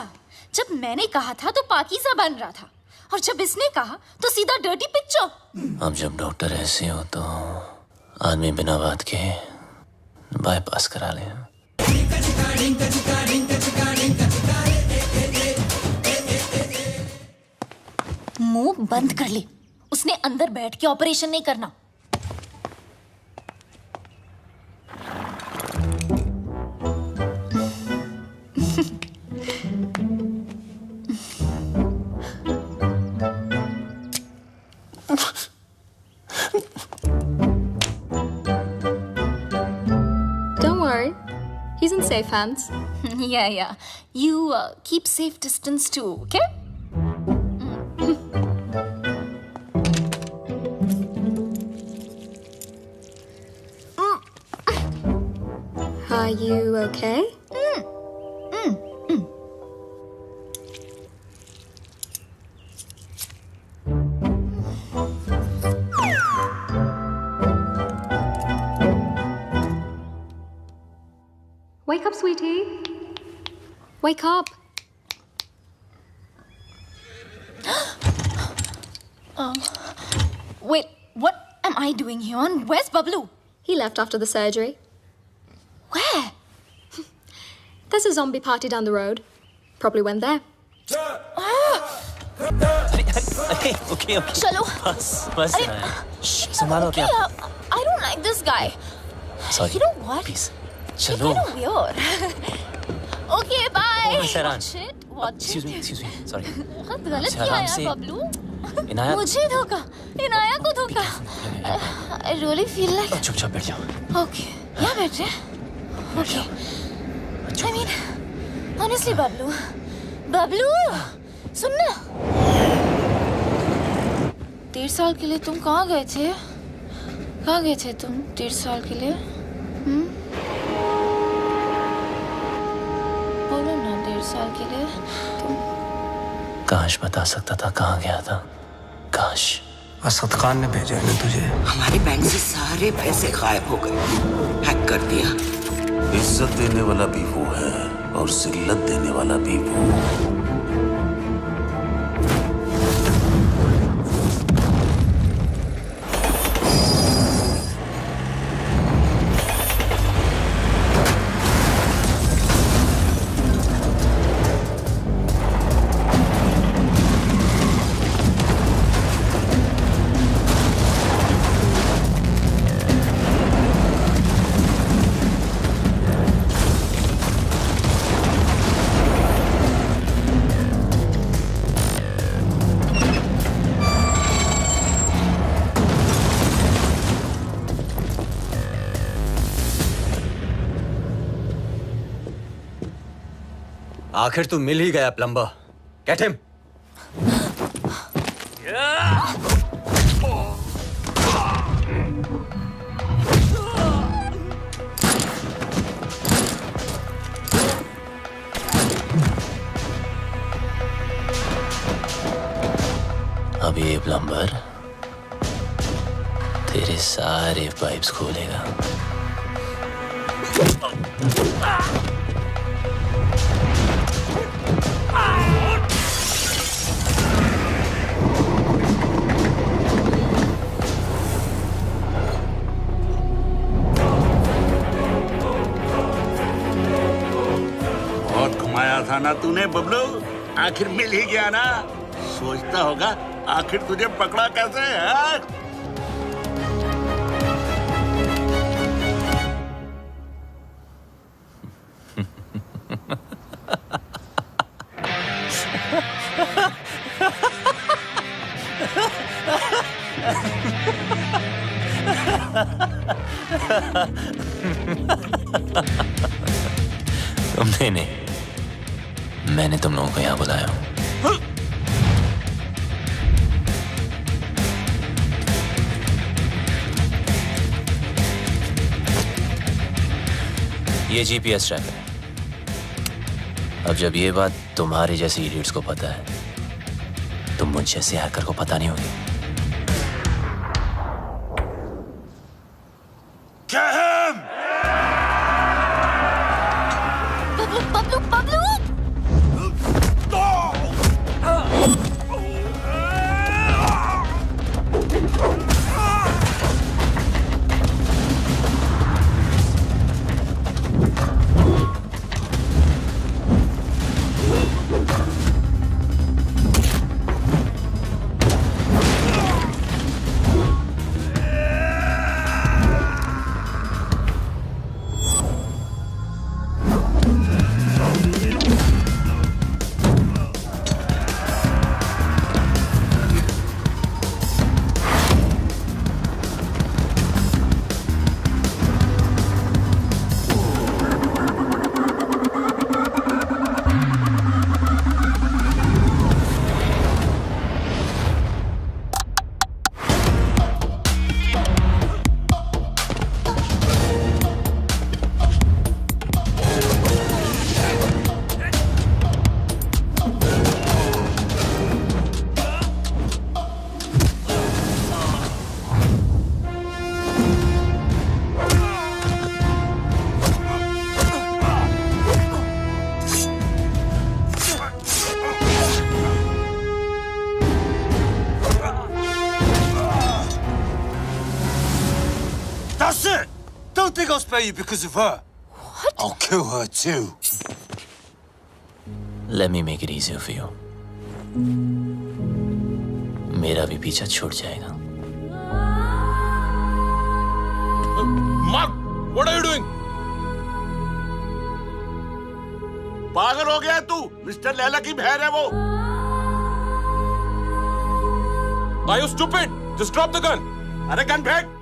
जब मैंने कहा था तो पाकीज़ा बन रहा था, और जब इसने कहा तो सीधा डर्टी पिक्चर। अब जब डॉक्टर ऐसे हो तो आदमी बिना बात के बाईपास करा ले। मुंह बंद कर ले, उसने अंदर बैठ के ऑपरेशन नहीं करना। safe hands. Yeah. You keep safe distance too, okay? Are you okay? Wake up, sweetie. Wake up. Wait, what am I doing here? Where's Bablu? He left after the surgery. Where? There's a zombie party down the road. Probably went there. Okay. चलो. बस संभालो क्या? I don't like this guy. Sorry. You know what? Please. You're चलो. kind of weird. Okay, bye. Oh, Saran. Watch it. Excuse me. Sorry. बहुत गलत अच्छा, किया आराम यार से। बबलू. इनाया। मुझे धोखा. इनाया को धोखा. I really feel like. चुपचाप बैठ जाओ. Okay. यहाँ बैठ रहे. Okay. I mean, honestly, Bablu, सुनना. 1.5 साल के लिए तुम कहाँ गए थे? कहाँ गए थे तुम 1.5 साल के लिए? बोलो ना 1.5 साल के लिए तुम. काश बता सकता था कहाँ गया था. काश. असद खान ने भेजा है तुझे. हमारे बैंक से सारे पैसे गायब हो गए. हैक कर दिया. इज्जत देने वाला भी वो है और जिल्लत देने वाला भी वो. आखिर तू मिल ही गया प्लम्बर. Get him. अब ये प्लम्बर तेरे सारे पाइप्स खोलेगा. बहुत घुमाया था ना तूने बबलू. आखिर मिल ही गया ना. सोचता होगा आखिर तुझे पकड़ा कैसे है? तुमने नहीं, मैंने तुम लोगों को यहाँ बुलाया हूँ. ये जीपीएस ट्रैकर है. अब जब ये बात तुम्हारे जैसे इडियट्स को पता है, तो मुझ जैसे हैकर को पता नहीं होगी. Bablu. think I'll spare you because of her? What? I'll kill her too. Let me make it easier for you. मेरा भी पीछा छूट जाएगा। Mark, what are you doing? पागल हो गया तू? मिस्टर लैला की बहन है वो। Are you stupid? Just drop the gun. अरे गन फेंक।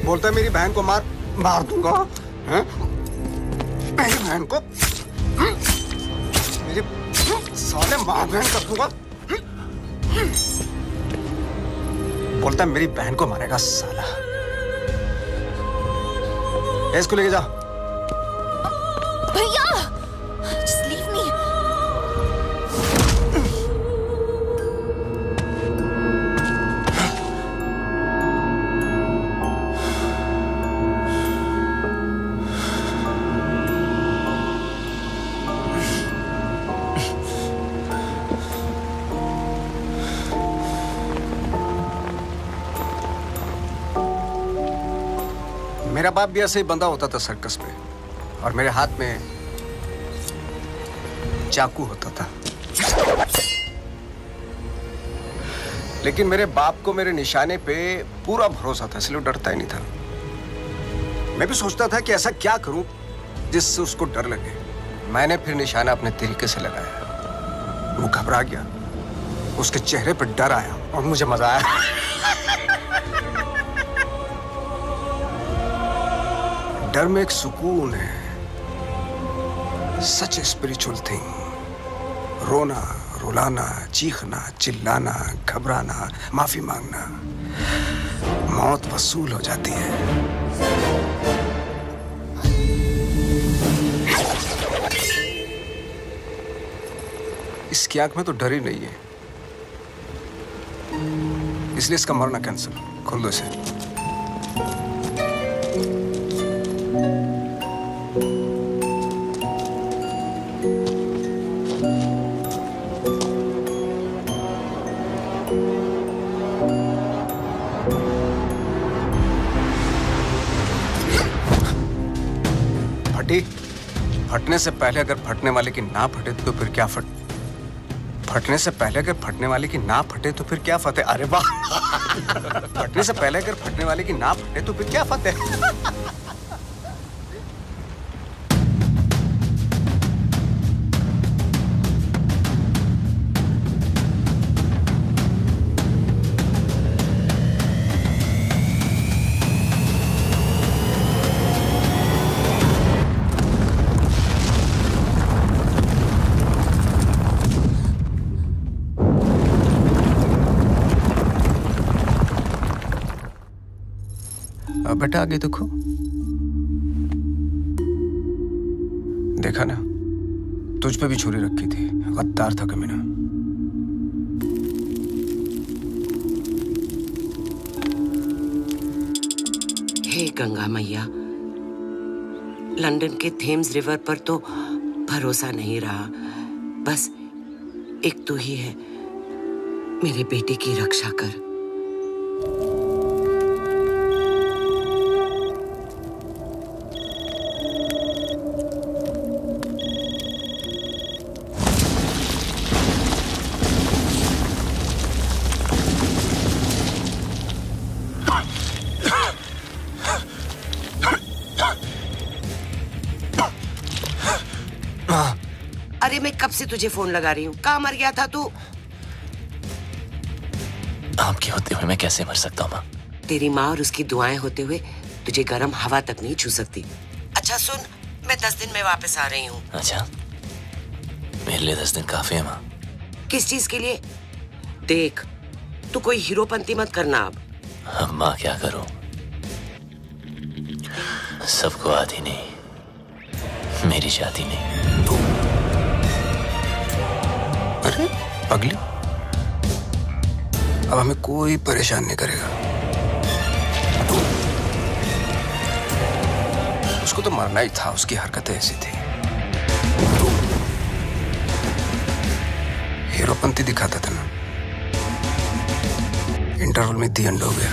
बोलता है मेरी बहन को मार दूंगा। हैं? मेरी बहन को मेरी साले मार बहन कर दूंगा। बोलता है मेरी बहन को मारेगा साला। इसको लेके जा। भैया, just leave me. मेरा बाप भी ऐसे ही बंधा होता था सर्कस में, और मेरे हाथ में चाकू होता था। लेकिन मेरे बाप को मेरे निशाने पे पूरा भरोसा था, इसलिए डरता ही नहीं था। मैं भी सोचता था कि ऐसा क्या करूं जिससे उसको डर लगे। मैंने फिर निशाना अपने तरीके से लगाया। वो घबरा गया, उसके चेहरे पर डर आया और मुझे मजा आया। डर में एक सुकून है, सच ए स्पिरिचुअल थिंग। रोना, रुलाना, चीखना, चिल्लाना, घबराना, माफी मांगना, मौत वसूल हो जाती है। इसकी आंख में तो डर ही नहीं है, इसलिए इसका मरना कैंसिल। खोल दो इसे। फटने से पहले अगर फटने वाले की ना फटे तो फिर क्या फटने से पहले अगर फटने वाले की ना फटे तो फिर क्या फतेह। अरे वाह। फटने से पहले अगर फटने वाले की ना फटे तो फिर क्या फतेह। बेटा आगे देखो, देखा ना, तुझ पे भी छुरी रखी थी। गद्दार था कमीना। हे गंगा मैया, लंदन के थेम्स रिवर पर तो भरोसा नहीं रहा। बस एक तू ही है, मेरे बेटे की रक्षा कर। अरे मैं कब से तुझे फोन लगा रही हूँ, कहाँ मर गया था तू? आपके होते हुए मैं कैसे मर सकता हूँ माँ? तेरी माँ और उसकी दुआएं होते हुए तुझे गर्म हवा तक नहीं छू सकती। अच्छा सुन, मैं 10 दिन में वापस आ रही हूँ। अच्छा, मेरे लिए 10 दिन काफी है माँ। किस चीज के लिए? देख, तू कोई हीरोपंती मत करना अब। माँ क्या करूं? सबको आती नहीं, मेरी जाती नहीं। अरे पगली, अब हमें कोई परेशान नहीं करेगा। उसको तो मरना ही था, उसकी हरकतें ऐसी थी। हीरोपंती दिखाता था ना, इंटरवल में दी एंड हो गया।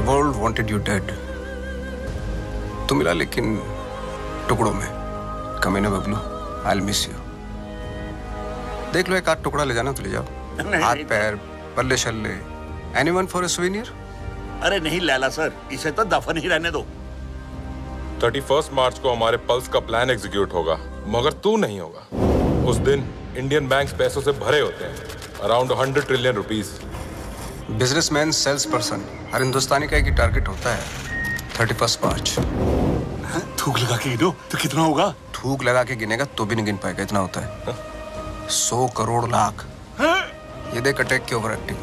World wanted you dead. तू मिला लेकिन टुकड़ों में। कमीना Bablu, I will miss you. देख लो, एक आध टुकड़ा ले जाना तो ले जाओ। हाथ पैर, पल्ले शल्ले, एनीवन फॉर अ सुवेनियर? अरे नहीं लैला सर, इसे तो दफन ही रहने दो। 31 मार्च को हमारे पल्स का प्लान एग्जीक्यूट होगा, मगर तू नहीं होगा। उस दिन इंडियन बैंक्स पैसों से भरे होते हैं, around 100 trillion rupees. Businessman, sales person, हर हिंदुस्तानी का एक ही टारगेट होता है। 31 मार्च। थूक लगा के गिनो तो कितना होगा? थूक लगा के गिनेगा तो भी नहीं गिन पाएगा, इतना होता है। 100 करोड़ लाख। ये देख अटैक की ओवर एक्टिंग।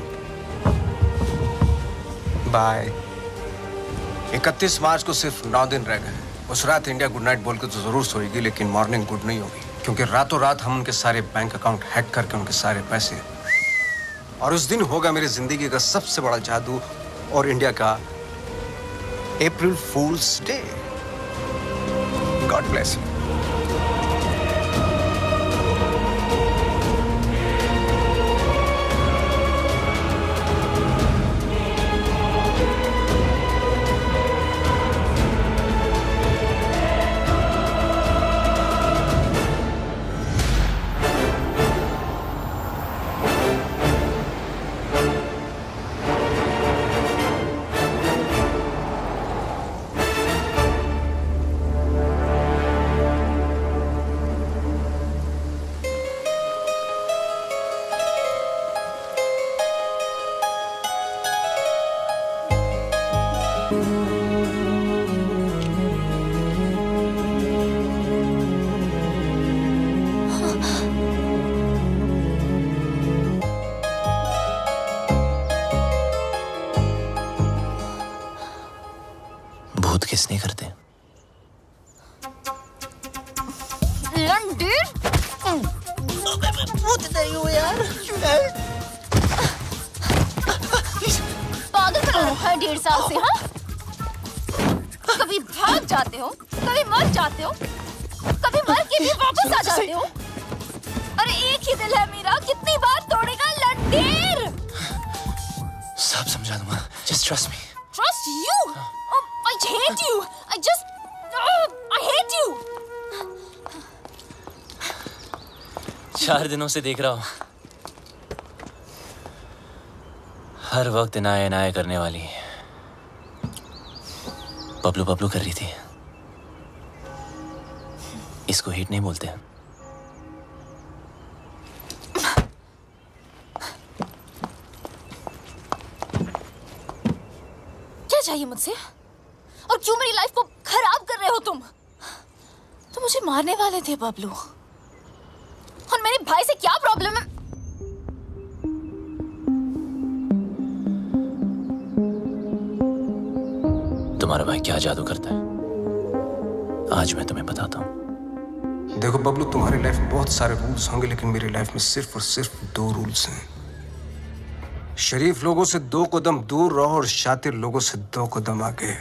बाय। 31 मार्च को सिर्फ 9 दिन रह गए। उस रात इंडिया गुड नाइट बोल के तो जरूर सोएगी, लेकिन मॉर्निंग गुड नहीं होगी, क्योंकि रातों रात हम उनके सारे बैंक अकाउंट हैक करके उनके सारे पैसे, और उस दिन होगा मेरी जिंदगी का सबसे बड़ा जादू और इंडिया का अप्रैल फूल्स डे। God bless you. भूत किस नहीं करते? भूत नहीं हूँ यार। पागल बना रखा है 1.5 साल से। हाँ, कभी भाग जाते हो, कभी मर जाते हो, कभी मर के भी वापस आ जाते हो। अरे एक ही दिल है मेरा, कितनी बार तोड़ेगा लंडेर? सब समझा दूंगा, just trust me. Trust you? I hate you. I hate you. 4 दिनों से देख रहा हूं, हर वक्त इनाया इनाया करने वाली बबलू बबलू कर रही थी। इसको हिट नहीं बोलते। क्या चाहिए मुझसे? और क्यों मेरी लाइफ को खराब कर रहे हो तुम? तो मुझे मारने वाले थे बबलू, और मेरे भाई से क्या प्रॉब्लम है? तुम्हारा भाई क्या जादू करता है, आज मैं तुम्हें बताता हूं। देखो बबलू, तुम्हारी लाइफ में बहुत सारे रूल्स होंगे, लेकिन मेरी लाइफ में सिर्फ और सिर्फ 2 रूल्स हैं। शरीफ लोगों से 2 कदम दूर रहो और शातिर लोगों से 2 कदम आगे।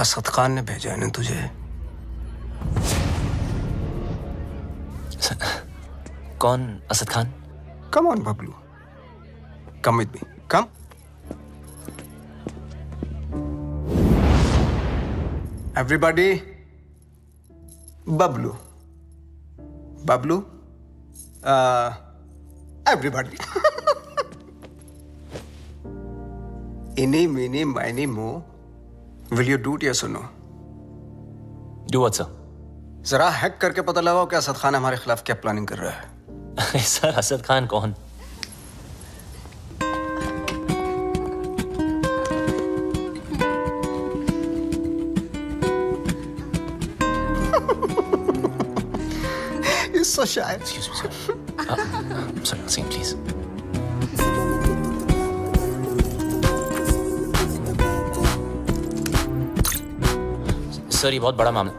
असद खान ने भेजा है ना तुझे? कौन Asad Khan? Come on Bablu, come with me, come. Everybody, Bablu, Bablu, everybody. इनी मीनी माइनी मो, will you do it yes और नो? Do what sir? जरा हैक करके पता लगाओ कि असद खान हमारे खिलाफ क्या प्लानिंग कर रहा है। सर, असद खान कौन? so shy. Excuse me, sir. Sorry, once again, please. Sir ये बहुत बड़ा मामला,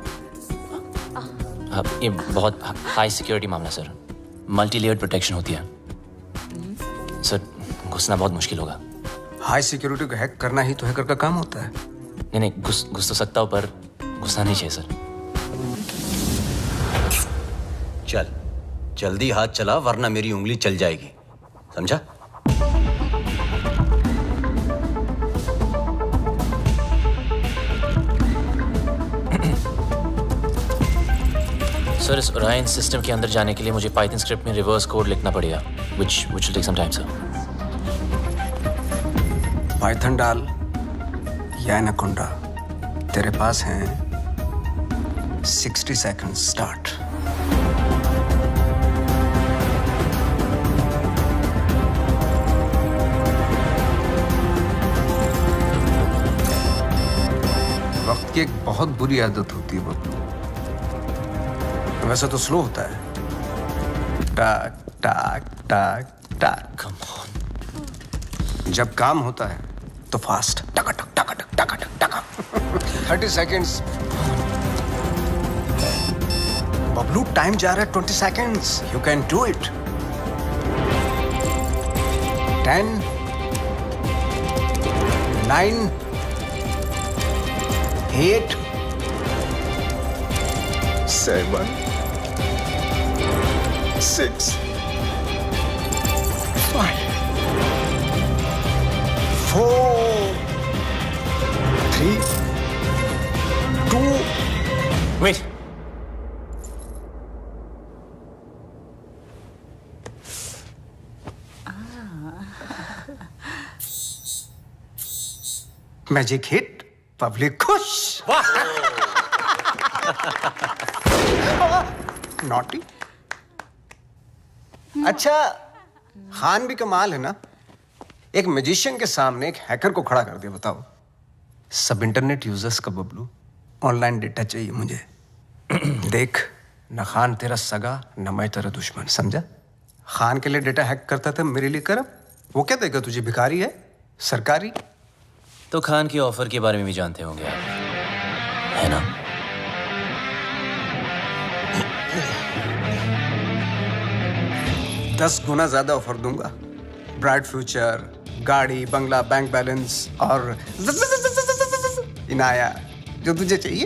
ये बहुत हाई सिक्योरिटी मामला सर, मल्टी लेयर्ड प्रोटेक्शन होती है सर, घुसना बहुत मुश्किल होगा। हाई सिक्योरिटी को हैक करना ही तो हैकर का काम होता है। नहीं नहीं, घुस तो सकता हूँ पर घुसना नहीं चाहिए सर। चल जल्दी हाथ चला वरना मेरी उंगली चल जाएगी, समझा? सर इस ओरायन सिस्टम के अंदर जाने के लिए मुझे पाइथन स्क्रिप्ट में रिवर्स कोड लिखना पड़ेगा, which will take some time, sir. Python डाल या एनाकोंडा, तेरे पास हैं 60 सेकंड्स स्टार्ट। वक्त की एक बहुत बुरी आदत होती है बब्लू, वैसे तो स्लो होता है, टाक टाक टाक टाक। Come on. जब काम होता है तो फास्ट, टका टक टका टक टका टक टका। 30 सेकंड्स। बबलू टाइम जा रहा है 20 seconds. You can do it. 10 9 8 7 6 5 4 3 2 Wait. Magic hit, public खुश। नॉटी। अच्छा, खान भी कमाल है ना, एक मैजिशियन के सामने एक हैकर को खड़ा कर दिया। बताओ, सब इंटरनेट यूजर्स का बबलू, ऑनलाइन डेटा चाहिए मुझे। देख, न खान तेरा सगा न मैं तेरा दुश्मन, समझा? खान के लिए डेटा हैक करता था, मेरे लिए कर। वो क्या देगा तुझे, भिखारी है सरकारी? तो खान की ऑफर के बारे में भी जानते होंगे आप, है ना? दस गुना ज्यादा ऑफर दूंगा, ब्राइट फ्यूचर, गाड़ी, बंगला, बैंक बैलेंस और इनाया, जो तुझे चाहिए।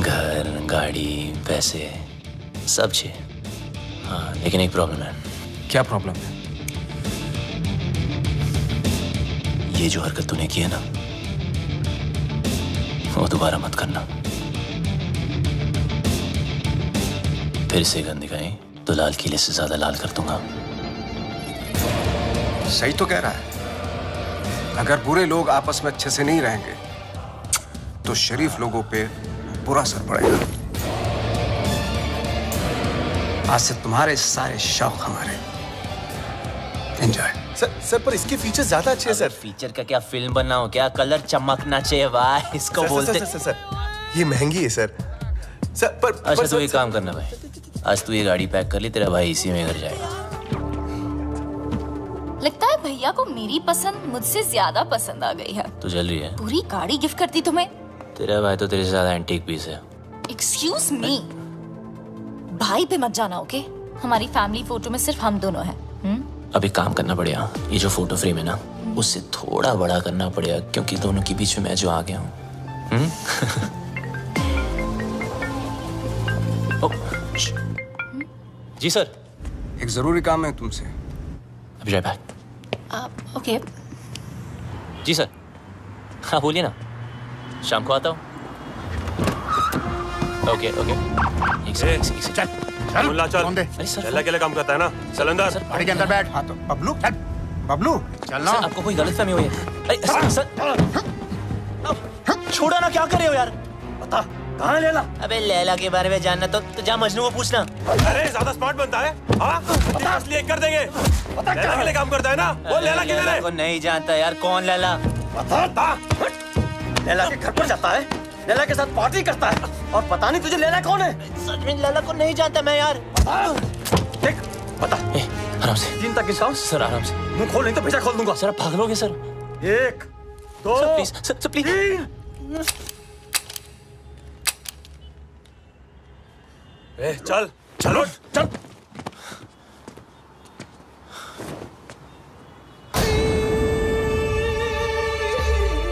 घर, गाड़ी, पैसे सब चाहिए। हाँ, लेकिन एक प्रॉब्लम है। क्या प्रॉब्लम है? ये जो हरकत तूने की है ना, वो दोबारा मत करना। फिर से गंद दिखाई तो लाल किले से ज्यादा लाल कर दूंगा। सही तो कह रहा है। अगर बुरे लोग आपस में अच्छे से नहीं रहेंगे तो शरीफ लोगों पे बुरा असर पड़ेगा। आज से तुम्हारे सारे शौक हमारे। एंजॉय। सर पर इसके फीचर्स ज्यादा अच्छे हैं सर। फीचर का क्या, फिल्म बना हो क्या? कलर चमकना चाहिए वाह, इसको बोलते। सर ये महंगी है सर। सर पर अच्छा तो ये काम करना भाई, आज तू ये गाड़ी पैक कर ली, तेरा भाई इसी में घर जाएगा। लगता है भैया को मेरी पसंद मुझसे ज्यादा पसंद आ गई है। तू जल रही है? पूरी गाड़ी गिफ्ट करती तुम्हें। तेरा भाई तो तेरे से ज्यादा एंटीक पीस है। एक्सक्यूज मी, भाई पे मत जाना ओके? हमारी फैमिली फोटो में सिर्फ हम दोनों हैं। अब एक काम करना पड़ेगा, ये जो फोटो फ्रेम है ना, उससे थोड़ा बड़ा करना पड़ेगा, क्योंकि दोनों के बीच में मैं जो आ गया हूँ। जी सर। एक जरूरी काम है तुमसे। अभी राइट बैक। ओके। जी सर। हाँ बोलिए ना, शाम को आता हूँ। Okay okay. एक सेकंड। मुल्ला चल। चल अकेले काम करता है ना, चल अंदर। गाड़ी के अंदर बैठ। हाँ तो बबलू चल, बबलू चल ना। आपको कोई गलतफहमी हुई है? अरे सर छोड़ो ना, क्या कर रहे हो यार? बता कहाँ है लैला? अबे लैला के बारे में जानना तो जा मजनू को पूछना। अरे ज्यादा स्मार्ट बनता है, हाँ? असली कर देंगे। लैला के लिए काम करता है ना, वो लैला के लिए। को नहीं जानता यार, कौन लैला? बता। लैला के घर पर जाता है, लैला के साथ पार्टी करता है। और पता नहीं तुझे लैला कौन है? सच में लैला को नहीं जानता मैं यार। देख बता। आराम से। 3 तक गिनता हूं। सर आराम से। मुंह खोल नहीं तो भेजा खोल दूंगा। सर आप पागलोगे sir. 1 2 sir please sir please. 3 चल चलो चल।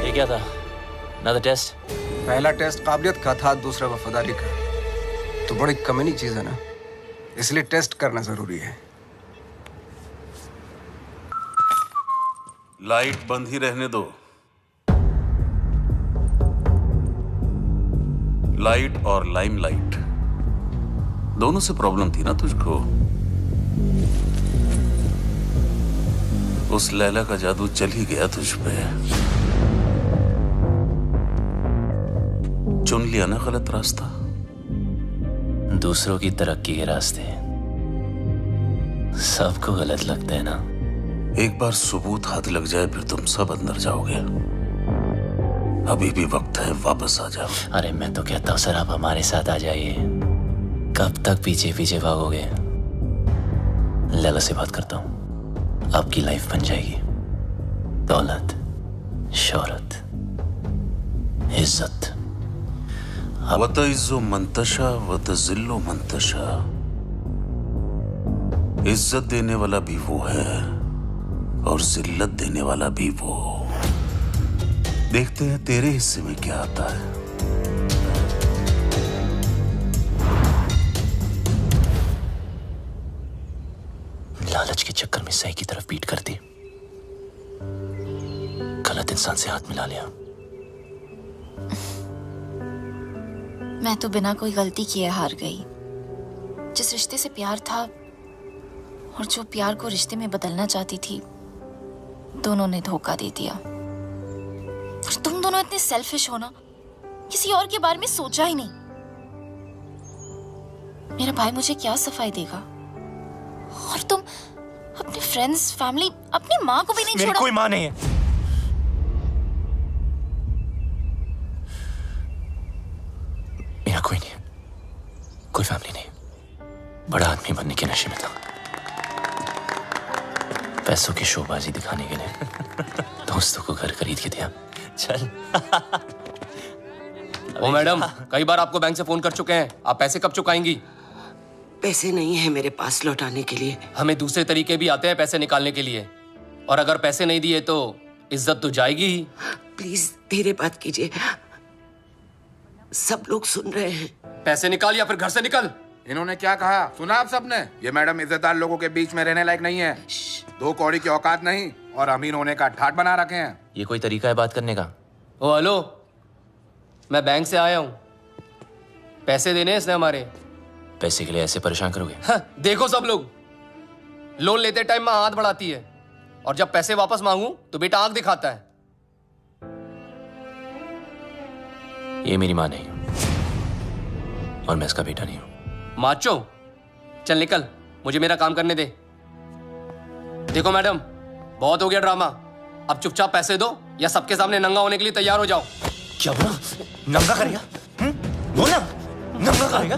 ये क्या था? Another test? पहला टेस्ट काबिलियत का था, दूसरा वफादारी का। तो बड़ी कमीनी चीज है ना, इसलिए टेस्ट करना जरूरी है। लाइट बंद ही रहने दो। लाइट और लाइमलाइट दोनों से प्रॉब्लम थी ना तुझको। उस लैला का जादू चल ही गया तुझ पे। चुन लिया ना गलत रास्ता। दूसरों की तरक्की के रास्ते सबको गलत लगते हैं ना। एक बार सबूत हाथ लग जाए फिर तुम सब अंदर जाओगे। अभी भी वक्त है, वापस आ जाओ। अरे मैं तो कहता हूँ सर आप हमारे साथ आ जाइए। कब तक पीछे पीछे भागोगे? लैला से बात करता हूँ, आपकी लाइफ बन जाएगी। दौलत, शोहरत, इज्जत। वतइज़्ज़ु मंतशा वतज़िल्लु मंतशा। इज्जत देने वाला भी वो है और जिल्लत देने वाला भी वो। देखते हैं तेरे हिस्से में क्या आता है। लालच के चक्कर में सही की तरफ पीट कर दी, गलत इंसान से हाथ मिला लिया। मैं तो बिना कोई गलती किए हार गई। जिस रिश्ते से प्यार था और जो प्यार को रिश्ते में बदलना चाहती थी, दोनों ने धोखा दे दिया। और तुम दोनों इतने सेल्फिश हो ना, किसी और के बारे में सोचा ही नहीं। मेरा भाई मुझे क्या सफाई देगा, और तुम अपने फ्रेंड्स, फैमिली, अपनी माँ को भी नहीं छोड़ा। मेरी कोई माँ नहीं है। मेरा कोई नहीं, कोई फैमिली नहीं। बड़ा आदमी बनने के नशे में था, पैसों की शोबाजी दिखाने के लिए दोस्तों को घर खरीद के दिया। चल। ओ मैडम, कई बार आपको बैंक से फोन कर चुके हैं, आप पैसे कब चुकाएंगी? पैसे नहीं है मेरे पास लौटाने के लिए। हमें दूसरे तरीके भी आते हैं पैसे निकालने के लिए, और अगर पैसे नहीं दिए तो इज्जत तो जाएगी ही। प्लीज धीरे बात कीजिए, सब लोग सुन रहे हैं। पैसे निकाल या फिर घर से निकल। इन्होंने क्या कहा सुना आप सबने? ये मैडम इज्जतदार लोगों के बीच में रहने लायक नहीं है। 2 कौड़ी की औकात नहीं और अमीर होने का ठाट बना रखे हैं। ये कोई तरीका है बात करने का? ओ हेलो, मैं बैंक से आया हूँ, पैसे देने इसने हमारे। पैसे के लिए ऐसे परेशान करोगे? देखो सब लोग, लोन लेते टाइम माँ हाथ बढ़ाती है, और जब पैसे वापस मांगू तो बेटा आंख दिखाता है। ये मेरी माँ नहीं और मैं इसका बेटा नहीं हूं। माचो, चल निकल, मुझे मेरा काम करने दे। देखो मैडम, बहुत हो गया ड्रामा, अब चुपचाप पैसे दो या सबके सामने नंगा होने के लिए तैयार हो जाओ। क्या बोला? नंगा करेगा? बोला नंगा करेगा?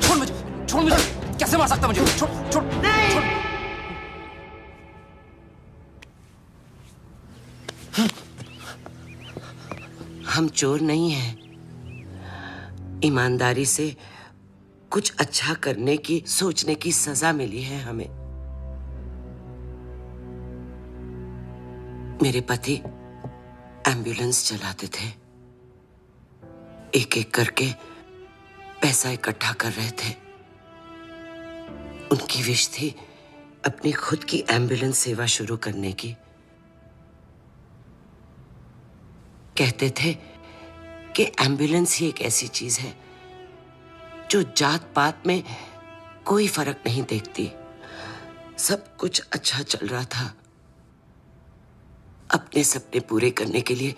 छोड़ मुझे, छोड़ मुझे, कैसे मार सकता मुझे? छोड़ छोड़ छोड़। हम चोर नहीं हैं। ईमानदारी से कुछ अच्छा करने की, सोचने की सजा मिली है हमें। मेरे पति एम्बुलेंस चलाते थे, एक एक करके पैसा इकट्ठा कर रहे थे। उनकी विश थी अपनी खुद की एम्बुलेंस सेवा शुरू करने की। कहते थे कि एम्बुलेंस ही एक ऐसी चीज है जो जात पात में कोई फर्क नहीं देखती। सब कुछ अच्छा चल रहा था। अपने सपने पूरे करने के लिए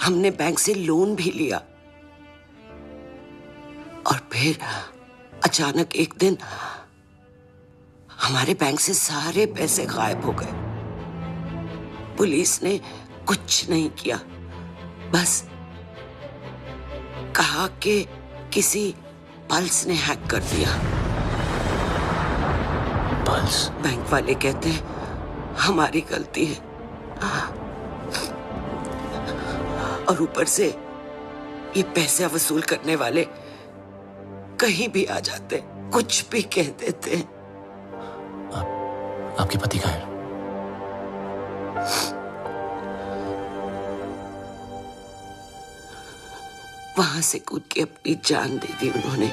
हमने बैंक से लोन भी लिया, और फिर अचानक एक दिन हमारे बैंक से सारे पैसे गायब हो गए। पुलिस ने कुछ नहीं किया, बस कहा कि किसी पल्स ने हैक कर दिया। पल्स? बैंक वाले कहते हैं हमारी गलती है, और ऊपर से ये पैसे वसूल करने वाले कहीं भी आ जाते, कुछ भी कह देते हैं। आपके पति कहाँ हैं? वहां से कूद के अपनी जान दे दी उन्होंने।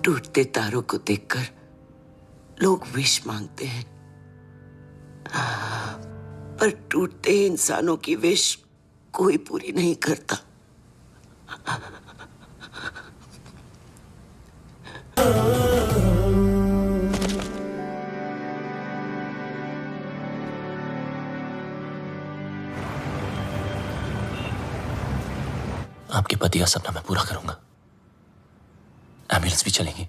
टूटते तारों को देखकर लोग विश मांगते हैं, पर टूटते इंसानों की विश कोई पूरी नहीं करता। आपके पति का सपना मैं पूरा करूंगा। एम्बुलेंस भी चलेंगी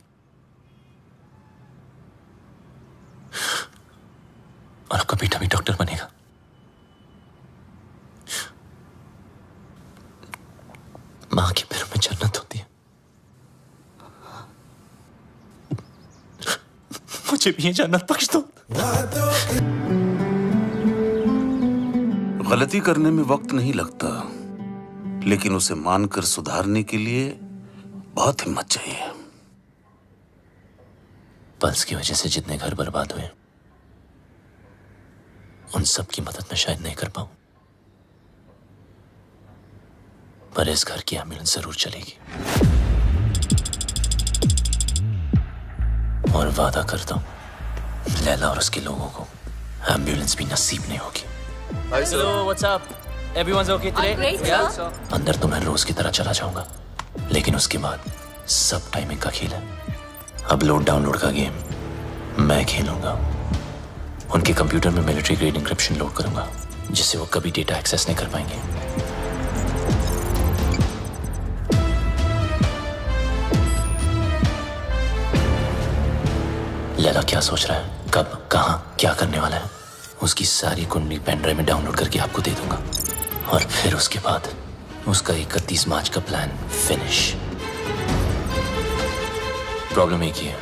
और आपका बेटा भी डॉक्टर बनेगा। मां के पैरों में जन्नत होती है। मुझे भी ये जन्नत बख्श दो। गलती करने में वक्त नहीं लगता, लेकिन उसे मानकर सुधारने के लिए बहुत हिम्मत चाहिए। पल्स की वजह से जितने घर बर्बाद हुए उन सब की मदद मैं शायद नहीं कर पाऊं, पर इस घर की एम्बुलेंस जरूर चलेगी। और वादा करता हूं लैला और उसके लोगों को एम्बुलेंस भी नसीब नहीं होगी। Hello, what's up? Everyone's okay today? Great, Yeah. sir. अंदर तो मैं रोज की तरह चला जाऊंगा, लेकिन उसके बाद सब टाइमिंग का खेल है। अपलोड डाउनलोड का गेम मैं खेलूंगा। उनके कंप्यूटर में मिलिट्री ग्रेड इंक्रिप्शन लोड करूंगा, जिससे वो कभी डेटा एक्सेस नहीं कर पाएंगे। लैला क्या सोच रहा है, कब, कहां, क्या करने वाला है, उसकी सारी कुंडली पेन ड्राइव में डाउनलोड करके आपको दे दूंगा। और फिर उसके बाद उसका 31 मार्च का प्लान फिनिश। प्रॉब्लम एक ही है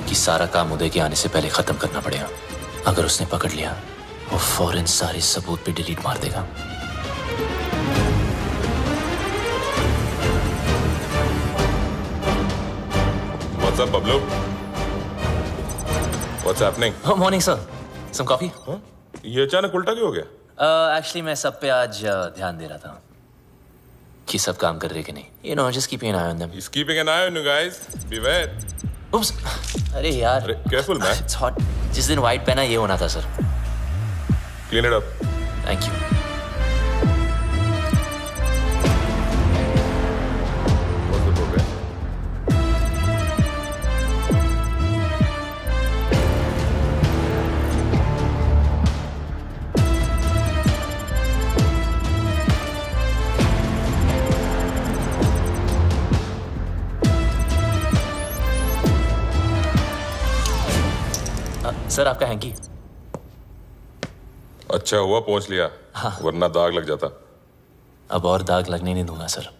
कि सारा काम उदय के आने से पहले खत्म करना पड़ेगा। अगर उसने पकड़ लिया, वो फौरन सारे सबूत पे डिलीट मार देगा। What's up, Pablo? What's happening? Oh, morning, sir. Some coffee? Huh? ये अचानक उल्टा क्यों हो गया? Actually, मैं सब पे आज ध्यान दे रहा था कि सब काम कर रहे कि नहीं। You know, just keeping an eye on them. He's keeping an eye on you guys. Beware. Oops. अरे यार। Careful, man. It's hot. जिस दिन white पहना ये होना था, sir. Clean it up. Thank you. What's the program? Sir आपका hanky. अच्छा हुआ पहुंच लिया, वरना दाग लग जाता। अब और दाग लगने नहीं दूंगा sir.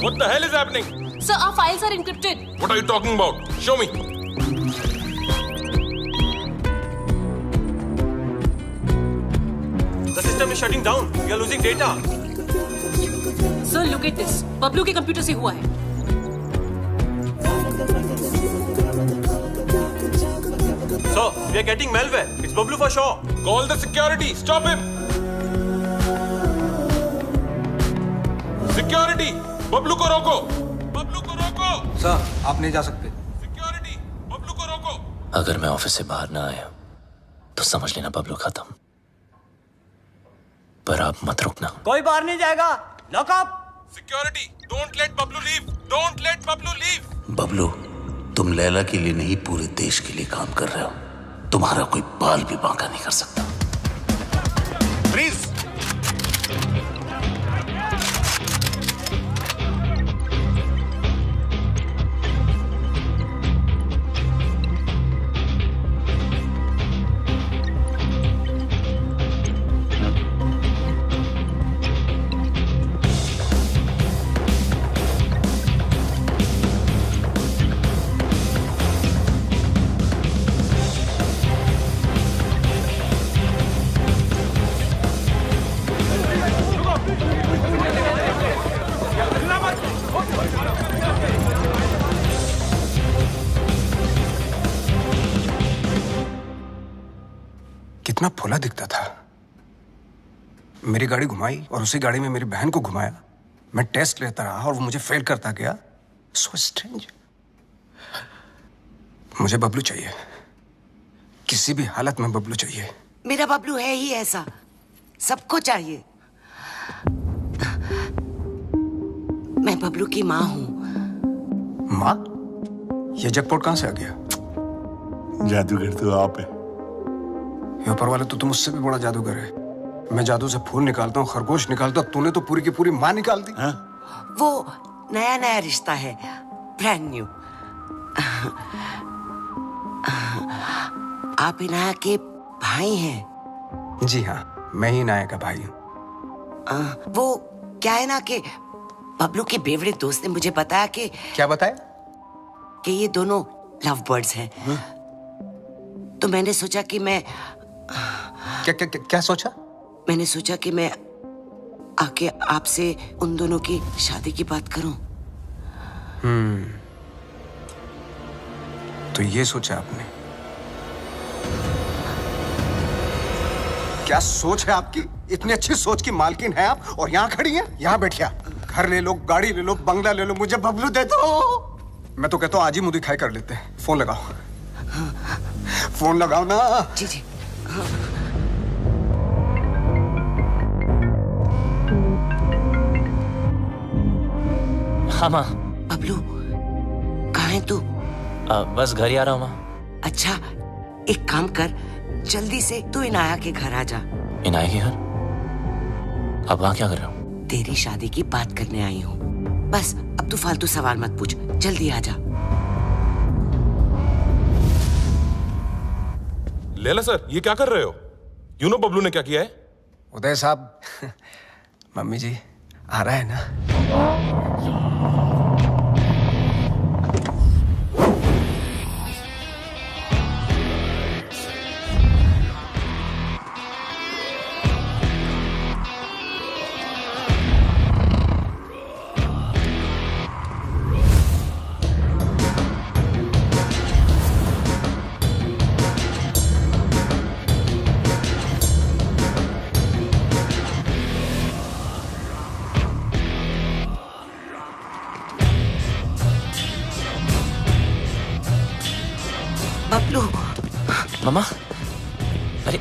What the hell is happening? Sir, our files are encrypted. What are you talking about? Show me. The system is shutting down. We are losing data. Sir, look at this. Bablu के computer से हुआ है। Sir, we are getting malware. It's Bablu for sure. Call the security. Stop him. Security. Bablu को रोको. बबलू को रोको. Sir, आप नहीं जा सकते. Security. बबलू को रोको. अगर मैं ऑफिस से बाहर ना आया तो समझ लेना बबलू खत्म. पर आप मत रुकना. कोई बाहर नहीं जाएगा. Lock up. Security. Don't let Bablu leave. Don't let Bablu leave. Bablu, तुम लैला के लिए नहीं पूरे देश के लिए काम कर रहे हो. तुम्हारा कोई बाल भी बांका नहीं कर सकता. प्लीज. कितना फुला दिखता था. मेरी गाड़ी घुमाई और उसी गाड़ी में मेरी बहन को घुमाया. मैं टेस्ट लेता रहा और वो मुझे फेल करता गया. So strange. मुझे बबलू चाहिए. किसी भी हालत में बबलू चाहिए. मेरा बबलू है ही ऐसा. सबको चाहिए. मैं बबलू की माँ हूँ. माँ? ये जैकपॉट कहाँ से आ गया? जादूगर तो आप है. ये ऊपर वाले तो तुम मुझसे भी बड़ा जादूगर है. मैं जादू से फूल निकालता हूँ, खरगोश निकालता हूँ. तूने तो पूरी की पूरी माँ निकाल दी. वो नया नया रिश्ता है. Brand new. आप इनाया के भाई हैं? जी हाँ, मैं ही इनाया का भाई हूँ. वो क्या है ना कि बबलू के बेवड़े दोस्त ने मुझे बताया कि. क्या बताया? कि ये दोनों लव बर्ड्स हैं. तो मैंने सोचा कि मैं क्या सोचा? मैंने सोचा कि मैं आके आपसे उन दोनों की शादी की बात करूं. तो ये सोचा आपने? क्या सोच है आपकी? इतनी अच्छी सोच की मालकिन है आप और यहाँ खड़ी हैं? यहाँ बैठिया. घर ले लो, गाड़ी ले लो, बंगला ले लो, मुझे बबलू दे दो. मैं तो कहता हूँ आज ही मुंह दिखाई कर लेते हैं. फोन लगाओ. फोन लगाओ ना. जी जी. हाँ माँ. बबलू कहाँ है तू? बस घर ही आ रहा हूँ माँ. अच्छा, एक काम कर, जल्दी से तू इनाया के घर आ जा. इनाया के घर? अब वहाँ क्या कर रहा हूँ? तेरी शादी की बात करने आई हूँ. बस अब तू फालतू सवाल मत पूछ. जल्दी आ जा. लैला सर, ये क्या कर रहे हो? यू नो बबलू ने क्या किया है? उदय साहब, मम्मी जी आ रहा है ना? मामा, अरे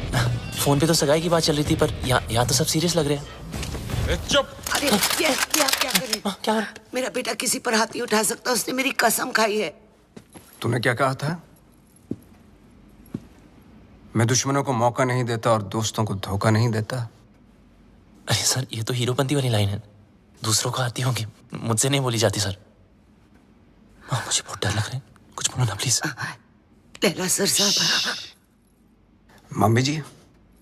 फोन पे तो सगाई की बात चल रही थी, पर यहाँ तो सब सीरियस लग रहे हैं. चुप. अरे ये आप क्या कर रहे? क्या? मेरा बेटा किसी पर हाथ नहीं उठा सकता. उसने मेरी कसम खाई है. तूने क्या कहा था? मैं दुश्मनों को मौका नहीं देता और दोस्तों को धोखा नहीं देता. अरे सर, ये तो हीरोपंती वाली लाइन है. दूसरों को आती होंगी, मुझसे नहीं बोली जाती सर. मुझे बहुत डर लग रहा है. कुछ बोलो ना प्लीज. लैला सर साहब. मम्मी जी,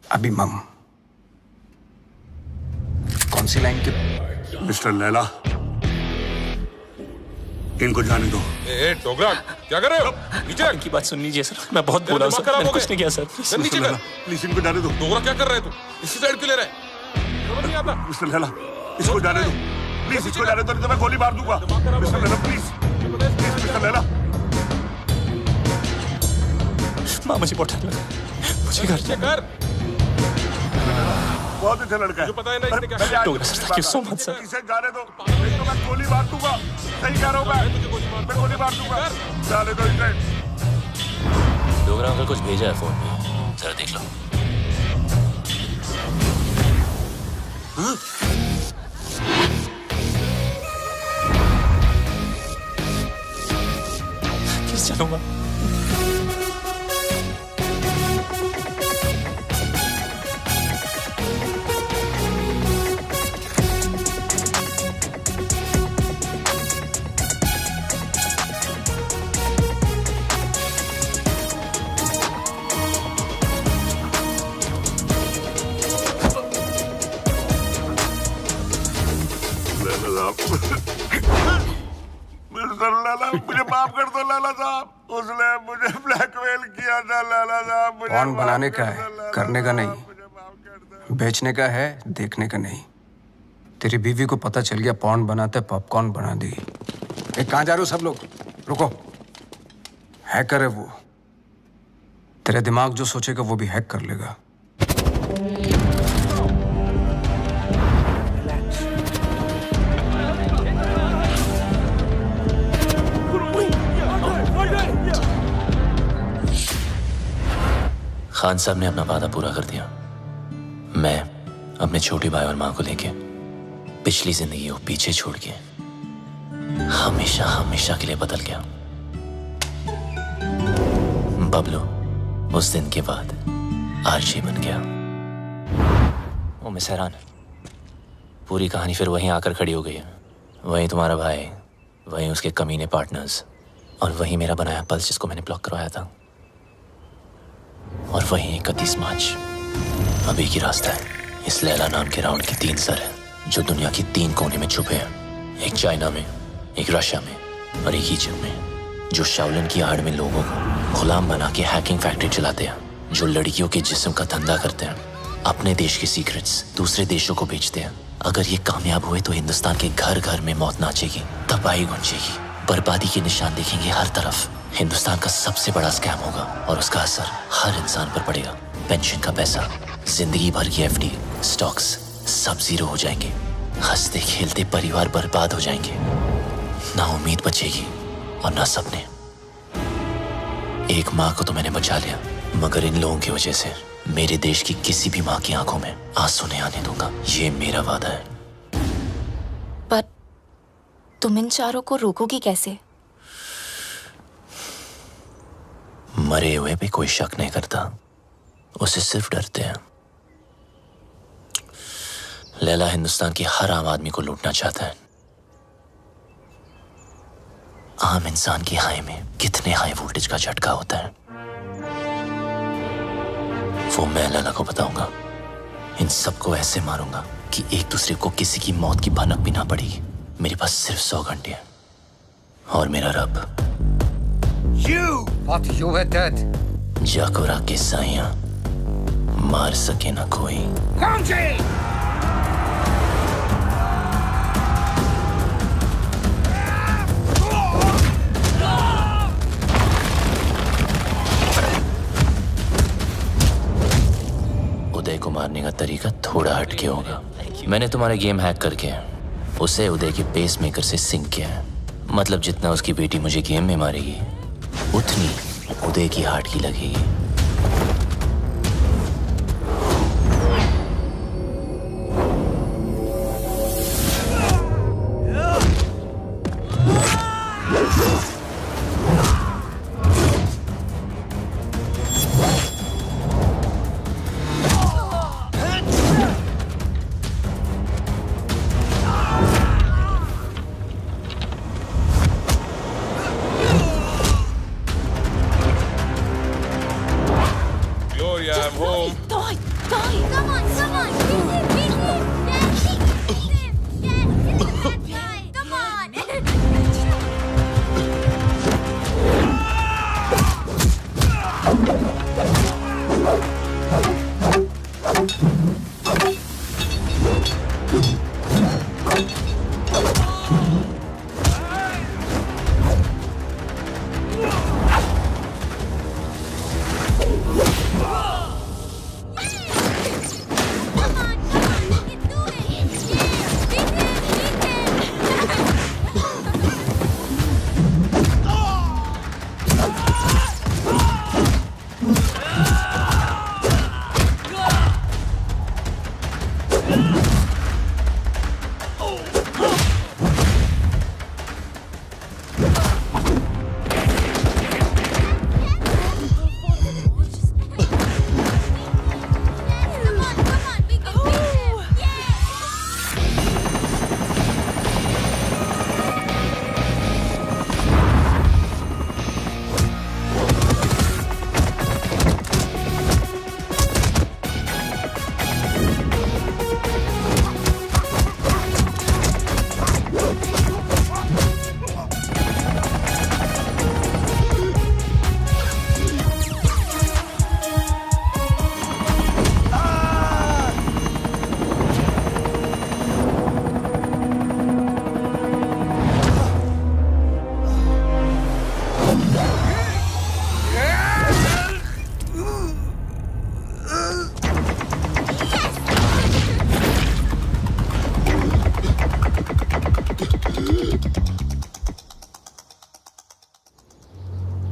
अभी मम. कौन सी लाइन के? मिस्टर लैला, इनको जाने दो. ए डोगरा, क्या कर रहे हो? नीचे इनकी बात सुन लीजिए सर. मैं बहुत बोला हूं सर. मैंने कुछ नहीं किया सर. नीचे कर. प्लीज इनको जाने दो. डोगरा क्या कर रहे है तू? इसी साइड क्यों ले रहा है? समझ नहीं आता. मिस्टर लैला, इसको जाने दो. प्लीज इसको जाने दो, नहीं तो मैं गोली मार दूंगा. Mister Laila please. Mister Laila. माँ मुझे बहुत डर लगा, मुझे घर जाना। बहुत अच्छा लड़का है। मुझे पता है ना इसने क्या किया। Dogra sir, thank you so much sir. इसे जाने दो, नहीं तो मैं गोली मार दूंगा। सही कह रहा हूँ मैं गोली मार दूंगा। जाने दो इसे। डोगरा अंकल कुछ भेजा है फोन में, जरा देख लो। किस चलूंगा? मिस्टर लाला, मुझे माफ कर दो लाला साहब। उसने मुझे ब्लैकमेल किया था लाला साहब। कौन बनाने का है, करने का नहीं। बेचने का है, देखने का नहीं। तेरी बीवी को पता चल गया पॉन्ड बनाते पॉपकॉर्न बना दी। कहाँ जा रहे हो सब लोग? रुको। हैकर है वो। तेरे दिमाग जो सोचेगा वो भी हैक कर लेगा। खान साहब ने अपना वादा पूरा कर दिया। मैं अपने छोटे भाई और माँ को लेके पिछली जिंदगी को पीछे छोड़ के हमेशा हमेशा के लिए बदल गया। बबलू उस दिन के बाद आरजे बन गया। ओ मिस हैरान, पूरी कहानी फिर वहीं आकर खड़ी हो गई है। वहीं तुम्हारा भाई, वहीं उसके कमीने पार्टनर्स, और वहीं मेरा बनाया पल्स जिसको मैंने ब्लॉक करवाया था, और वहीं 31 मार्च। अभी की रास्ता है। इस लैला नाम के राउंड के 3 सर हैं जो दुनिया की 3 कोने में छुपे हैं। एक चाइना में, एक रशिया में और एक इजिप्ट में, जो शाओलिन की आड़ में लोगों को गुलाम बना के हैकिंग फैक्ट्री चलाते हैं, जो लड़कियों के जिस्म का धंधा करते हैं, अपने देश के सीक्रेट्स दूसरे देशों को बेचते हैं। अगर ये कामयाब हुए तो हिंदुस्तान के घर घर में मौत नाचेगी, तबाही गूंजेगी, बर्बादी के निशान दिखेंगे हर तरफ। हिंदुस्तान का सबसे बड़ा स्कैम होगा और उसका असर हर इंसान पर पड़ेगा। पेंशन का पैसा, जिंदगी भर की एफडी, स्टॉक्स सब जीरो हो जाएंगे। हंसते खेलते परिवार बर्बाद हो जाएंगे। ना उम्मीद बचेगी और ना सपने। एक माँ को तो मैंने बचा लिया, मगर इन लोगों की वजह से मेरे देश की किसी भी माँ की आंखों में आंसू नहीं आने दूंगा। ये मेरा वादा है। पर तुम इन चारों को रोकोगी कैसे? मरे हुए पे कोई शक नहीं करता, उसे सिर्फ डरते हैं। लैला हिंदुस्तान की हर आम आदमी को लूटना चाहता है। आम इंसान की हाई में कितने हाई वोल्टेज का झटका होता है वो मैं लैला को बताऊंगा। इन सबको ऐसे मारूंगा कि एक दूसरे को किसी की मौत की भनक भी ना पड़ेगी। मेरे पास सिर्फ 100 घंटे हैं और मेरा रब you were dead. जाकोरा के साइयां मार सके ना कोई। उदय को मारने का तरीका थोड़ा हटके होगा। मैंने तुम्हारा गेम हैक करके उसे उदय के पेस मेकर से सिंक किया है। मतलब जितना उसकी बेटी मुझे गेम में मारेगी उतनी उदय की हार्ट की लगेगी।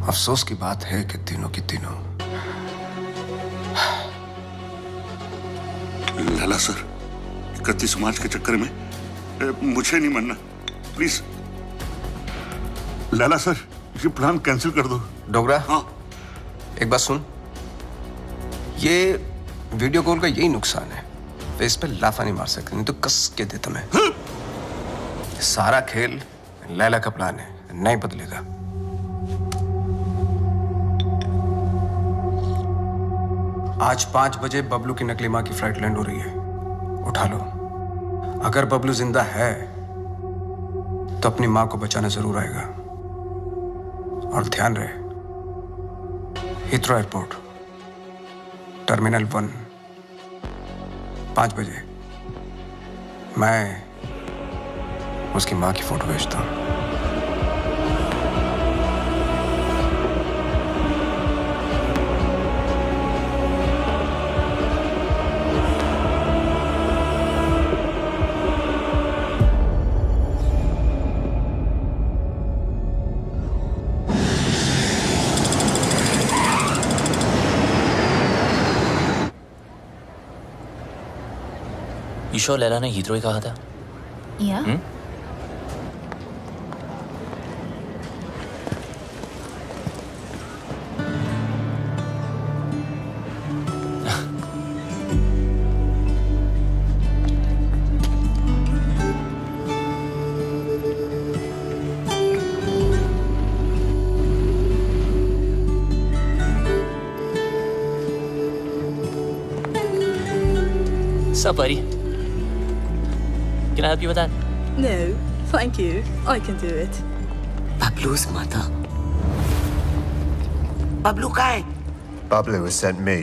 अफसोस की बात है कि तीनों की तीनों। लाला सर, 31 मार्च के चक्कर में मुझे नहीं मरना, प्लीज। लाला सर, ये प्लान कैंसिल कर दो। डोगरा, हाँ, एक बात सुन। ये वीडियो कॉल का यही नुकसान है, फेस पे लाफा नहीं मार सकते, नहीं तो कस के देता मैं। सारा खेल लैला का प्लान है, नहीं बदलेगा। आज 5 बजे बबलू की नकली मां की फ्लाइट लैंड हो रही है, उठा लो। अगर बबलू जिंदा है तो अपनी मां को बचाना जरूर आएगा। और ध्यान रहे, हीथ्रो एयरपोर्ट, टर्मिनल 1, 5 बजे मैं उसकी मां की फोटो भेजता हूं। ईशो लैला ने हीथ्रो ही कहा था। या Sup, buddy? Can I help you with that? No, thank you. I can do it. Bablu's mother. Bablu कहाँ है? Bablu has sent me.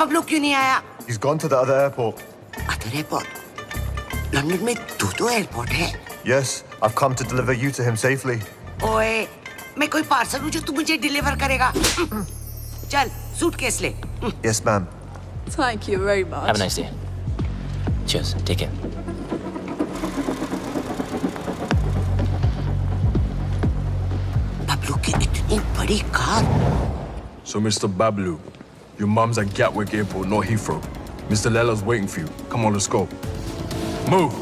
Bablu क्यों नहीं आया? He's gone to the other airport. Other airport? London में 2 airport है? Yes, I've come to deliver you to him safely. ओए, मैं कोई पार्सल हूँ जो तू मुझे डिलीवर करेगा? चल, सूटकेस ले। Yes, ma'am. Thank you very much. Have a nice day. Cheers. Take care. Bablu की इतनी बड़ी car. So, Mr. Bablu, your mum's at Gatwick Airport, not Heathrow. Mr. Lella's waiting for you. Come on, let's go. Move!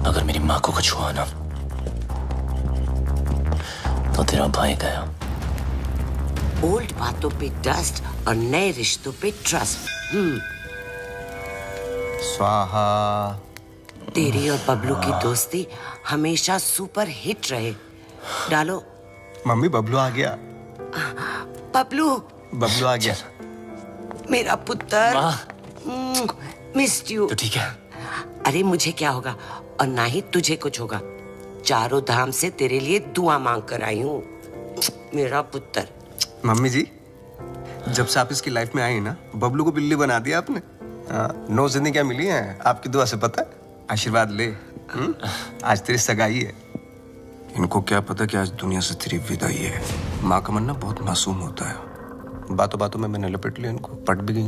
अगर मेरी माँ को कुछ हुआ ना तो तेरा भाई गया। ओल्ड बातों पे डस्ट और नए रिश्तों पे ट्रस्ट। स्वाहा। तेरी और बबलू की दोस्ती हमेशा सुपर हिट रहे। डालो। मम्मी, बबलू आ गया। बबलू। बबलू आ गया। मेरा पुत्र। Missed you. तो ठीक है। अरे मुझे क्या होगा और ना ही तुझे कुछ होगा। चारों धाम से तेरे लिए दुआ मांग कर आई हूँ, मेरा पुत्र। मम्मी जी, जब से आप इसकी लाइफ में आई ना, बबलू को बिल्ली बना दिया आपने। 9 जिंदगियां मिली हैं आपकी दुआ से, पता है? आशीर्वाद ले। आज तेरी सगाई है। इनको क्या पता कि आज दुनिया से तेरी विदाई है। माँ का मन ना बहुत मासूम होता है। बातों बातों में मैंने लपेट लिया इनको, पट भी गई।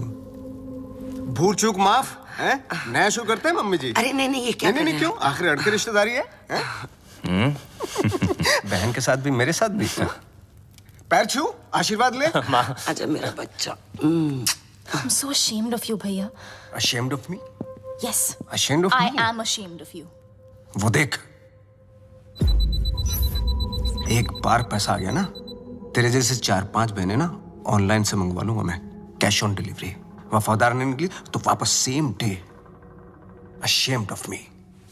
भूल चूक माफ है? नया शुरू करते हैं मम्मी जी। अरे नहीं, ये क्या? नहीं, क्यों? आखिर अड़के रिश्तेदारी है? बहन के साथ भी, मेरे साथ भी। पैर छू, आशीर्वाद ले। आजा मेरा बच्चा। I'm so ashamed of you, भैया। Ashamed of me? Yes. Ashamed of me? I am ashamed of you. वो देख, एक बार पैसा आ गया ना, तेरे जैसे 4-5 बहनें ना ऑनलाइन से मंगवा लूंगा मैं, कैश ऑन डिलीवरी। वफादार नहीं निकली तो वापस same day. Ashamed of me.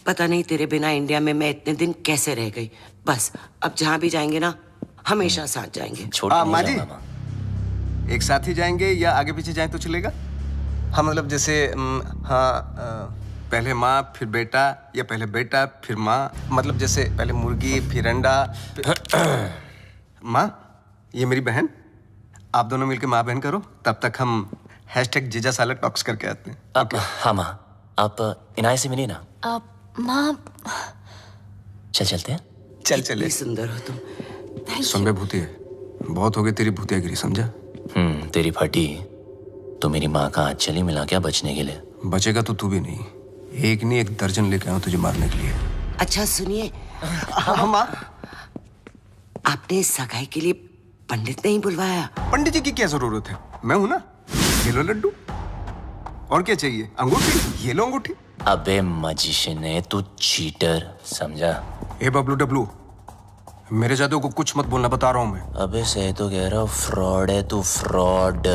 पता नहीं तेरे बिना इंडिया में मैं इतने दिन कैसे रह गई। बस अब जहाँ भी जाएंगे ना, हमेशा साथ जाएंगे। माँ जी, एक साथ ही जाएंगे या आगे पीछे जाएं तो चलेगा? हाँ, मतलब जैसे पहले माँ फिर बेटा, या पहले बेटा फिर माँ, मतलब जैसे पहले मुर्गी फिर अंडा। माँ, ये मेरी बहन, आप दोनों मिलकर माँ बहन करो, तब तक हम #जीजा साला टॉक्स करके आते हैं। हाँ माँ, आप इनाय से मिलिए ना। माँ, चलते हैं। चल चले। सुंदर हो तुम। सुन बे भूतिया, बहुत हो गई तेरी भूतियागिरी, समझा? तेरी फटी तो मेरी माँ का हाथ चली मिला क्या बचने के लिए? बचेगा तो तू भी नहीं, एक नहीं 1 दर्जन लेके आऊं तुझे मारने के लिए। अच्छा सुनिए, माँ, आपने सगाई के लिए पंडित नहीं बुलवाया? पंडित जी की क्या जरूरत है, मैं हूं ना। ये लो लड्डू, और क्या चाहिए? अंगूठी, ये लो अंगूठी। अबे मजिशियन है तू, चीटर, समझा? ए बबलू डब्लू, मेरे जादू को कुछ मत बोलना, बता रहा हूं मैं। अबे सही तो कह रहा हूँ, फ्रॉड है तू, फ्रॉड।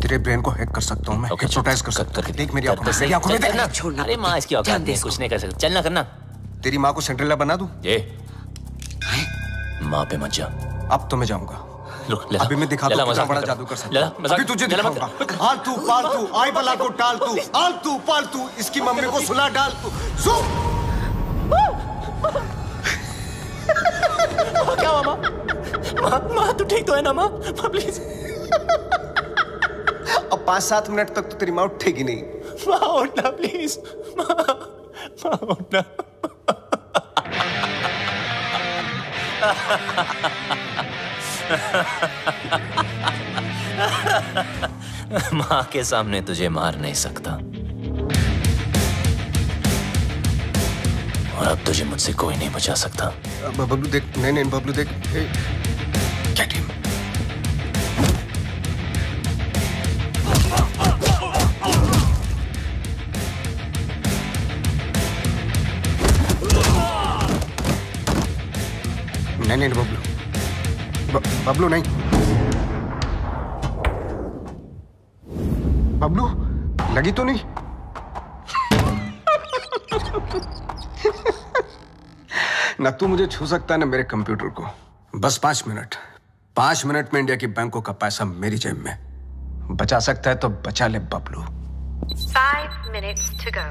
तेरे ब्रेन को हैक कर सकता हूँ मैं, हिप्नोटाइज कर सकता हूँ। देख मेरी आंखों में, मेरी आंखों में देख। छोड़ना। अरे माँ इसकी औकात नहीं है, कुछ नहीं कर सकता। चलना करना। तेरी माँ को सेंट्रेला बना दूं? ये माँ पे मत जा। अब तो मैं जाऊंगा। अभी मैं दिखा दूं कितना बड़ा जादू कर सकता हूं। अभी तुझे दिखाऊंगा। आलतू पालतू, आई बला को टाल तू, आलतू पालतू, इसकी मम्मी को सुला डाल तू। क्या हुआ माँ? माँ तू ठीक तो है ना माँ? प्लीज। अब 5-7 मिनट तक तो तेरी माँ उठेगी नहीं। माँ उठना प्लीज, माँ उठना। माँ के सामने तुझे मार नहीं सकता, और अब तुझे मुझसे कोई नहीं बचा सकता। बबलू देख, नहीं बबलू देख, गेट हिम। नहीं बबलू, बबलू नहीं। बबलू लगी तो नहीं? ना तू मुझे छू सकता है ना मेरे कंप्यूटर को। बस 5 मिनट, 5 मिनट में इंडिया की बैंकों का पैसा मेरी जेब में। बचा सकता है तो बचा ले Bablu. 5 minutes to go.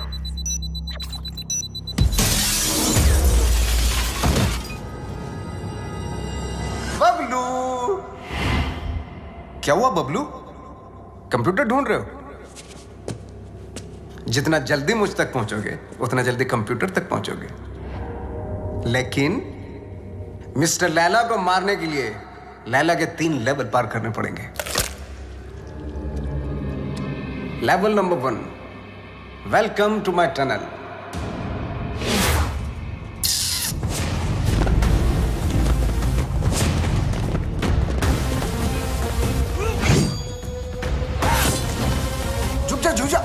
Bablu, क्या हुआ बबलू? कंप्यूटर ढूंढ रहे हो? जितना जल्दी मुझ तक पहुंचोगे उतना जल्दी कंप्यूटर तक पहुंचोगे। लेकिन मिस्टर लैला को मारने के लिए लैला के 3 लेवल पार करने पड़ेंगे। Level number 1, welcome to my tunnel. झुक जा।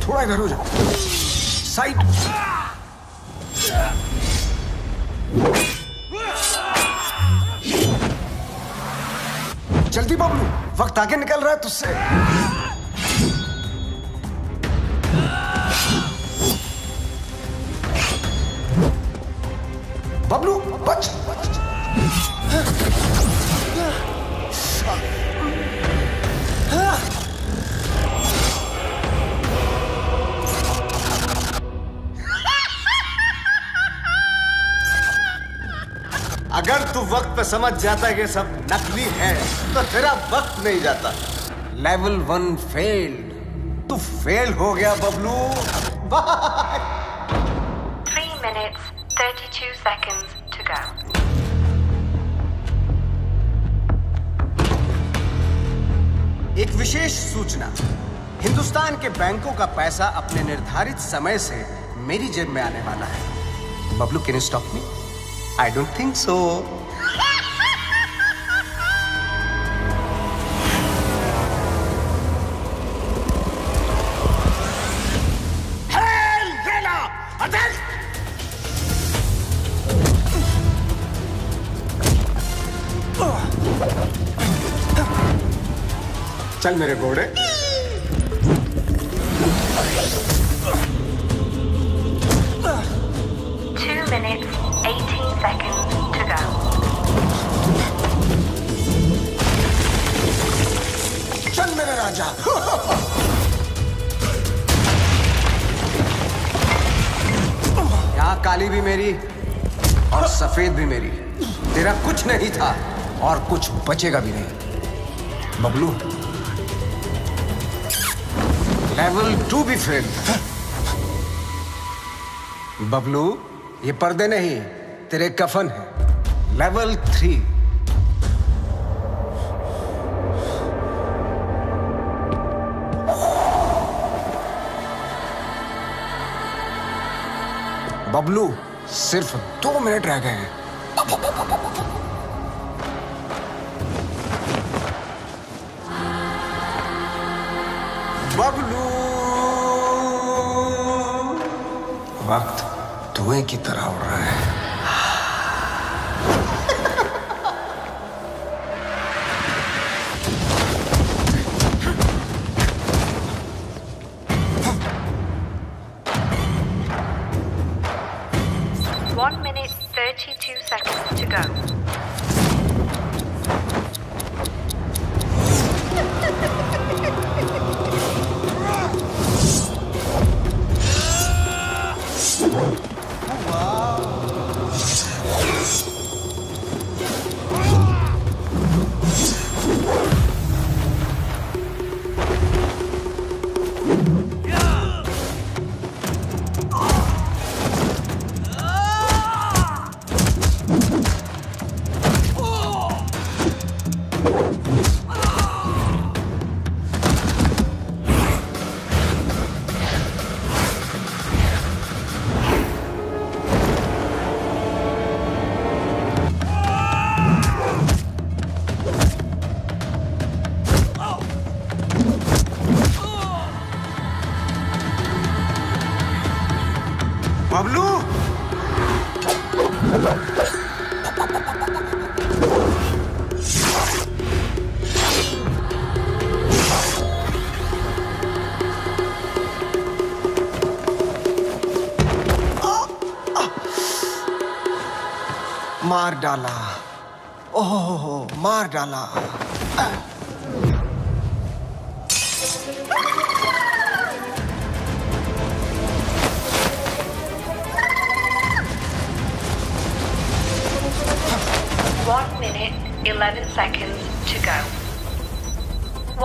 थोड़ा इधर हो जा, साइड। जल्दी बबलू, वक्त आगे निकल रहा है तुझसे। बबलू बच। अगर तू वक्त पे समझ जाता है कि सब नकली है तो तेरा वक्त नहीं जाता। लेवल 1 फेल्ड, तू फेल हो गया Bablu. Bye. 3 minutes 32 seconds to go. एक विशेष सूचना, हिंदुस्तान के बैंकों का पैसा अपने निर्धारित समय से मेरी जेब में आने वाला है। Bablu, can you stop me? I don't think so. Hey, Lena! Attack! चल मेरे घोड़े। Two minutes 18 seconds to go. चल मेरे राजा। यहाँ काली भी मेरी और सफेद भी मेरी। तेरा कुछ नहीं था और कुछ बचेगा भी नहीं। बबलू, लेवल 2 भी फेल। बबलू, ये पर्दे नहीं, तेरे कफन है। लेवल 3। बबलू, सिर्फ 2 मिनट रह गए हैं। बबलू, वक्त धुएं की तरह उड़ रहा है। One minute, 32 seconds to go. Bablu, मार डाला। ओह, मार डाला। One minute, 11 seconds to go.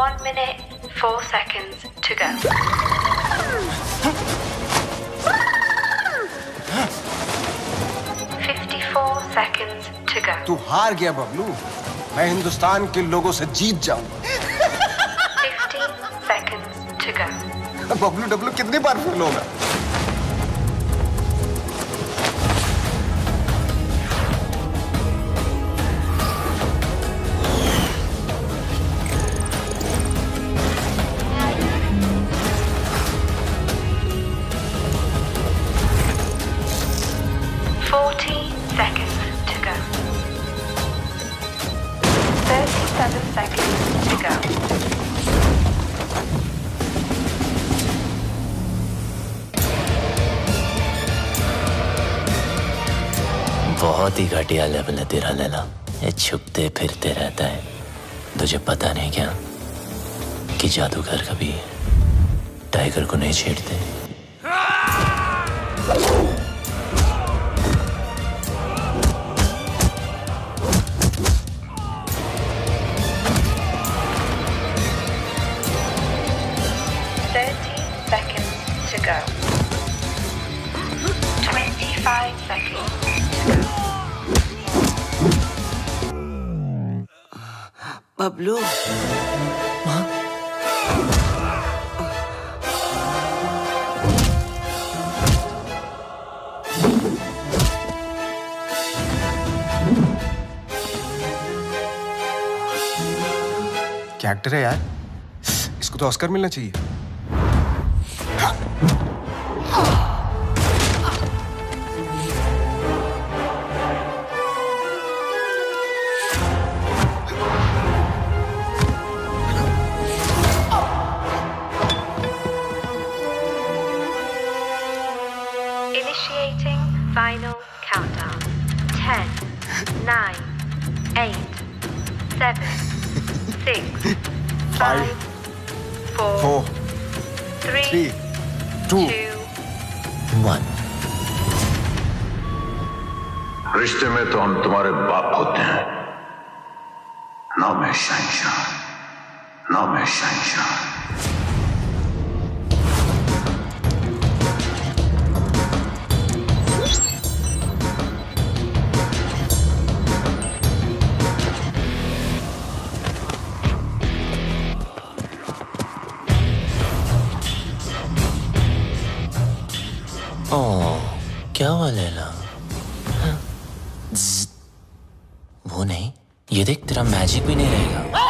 1 minute, 4 seconds to go. $54 to go. तू हार गया बबलू। मैं हिंदुस्तान के लोगों से जीत जाऊं। 15 seconds to go. Bablu Dablu कितनी बार फेल होगा? Seconds to go. 37 seconds to go. बहुत ही घटिया लेवल है तेरा लैला। ये छुपते फिरते रहता है। तुझे पता नहीं क्या कि जादूगर कभी टाइगर को नहीं छेड़ते। To go. 25 seconds to go. Bablu, क्या एक्टर है यार, इसको तो ऑस्कर मिलना चाहिए। Initiating final countdown. 10, 9, 8, 7, 6, 5, 4, 3, 2, 1। रिश्ते में तो हम तुम्हारे बाप होते हैं, ना मैं शहंशाह, ना मैं शहंशाह। ओह, क्या हुआ लैला? वो नहीं, ये देख तेरा मैजिक भी नहीं रहेगा।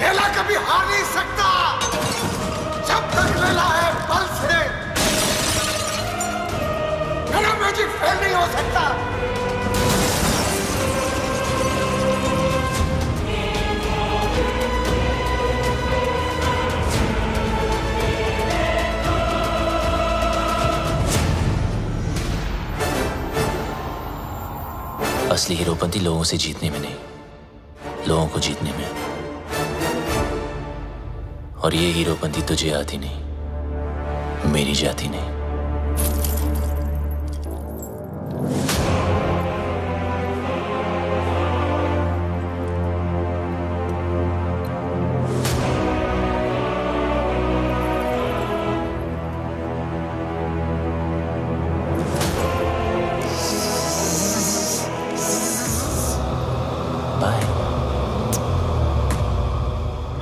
लैला कभी हार नहीं सकता जब तक लैला है पल्स है। मेरा मैजिक फेल नहीं हो सकता। असली हीरोपंती लोगों से जीतने में नहीं, लोगों को जीतने में। और ये हीरोपंती तुझे आती नहीं, मेरी जाती नहीं।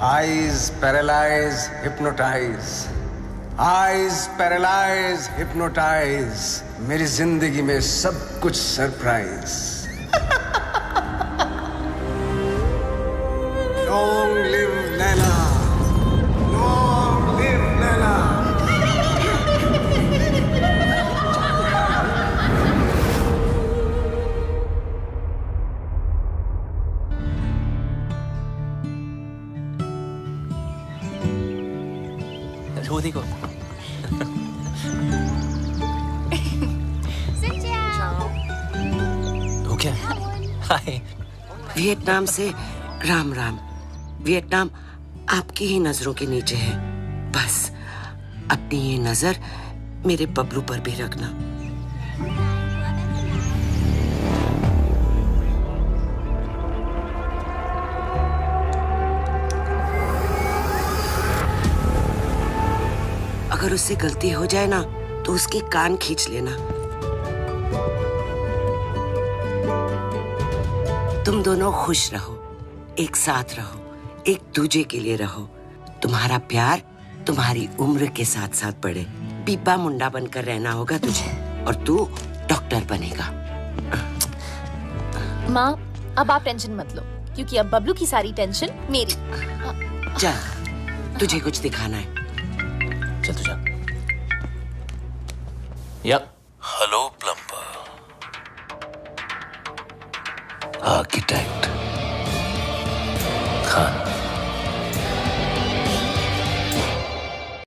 Eyes paralyze, hypnotize. Eyes paralyze, hypnotize. मेरी जिंदगी में सब कुछ surprise. Long live Laila. Long live Laila. वो देखो। वो क्या? हाय। वियतनाम से राम राम। वियतनाम आपकी ही नजरों के नीचे है। बस अपनी ये नजर मेरे बबलू पर भी रखना। अगर उससे गलती हो जाए ना तो उसकी कान खींच लेना। तुम दोनों खुश रहो, एक साथ रहो, एक दूजे के लिए रहो। तुम्हारा प्यार तुम्हारी उम्र के साथ साथ बढ़े। बीबा मुंडा बनकर रहना होगा तुझे और तू डॉक्टर बनेगा। माँ, अब आप टेंशन मत लो क्योंकि अब बबलू की सारी टेंशन मेरी। जा, तुझे कुछ दिखाना है। चल तू जा। या। Hello plumber, architect Khan.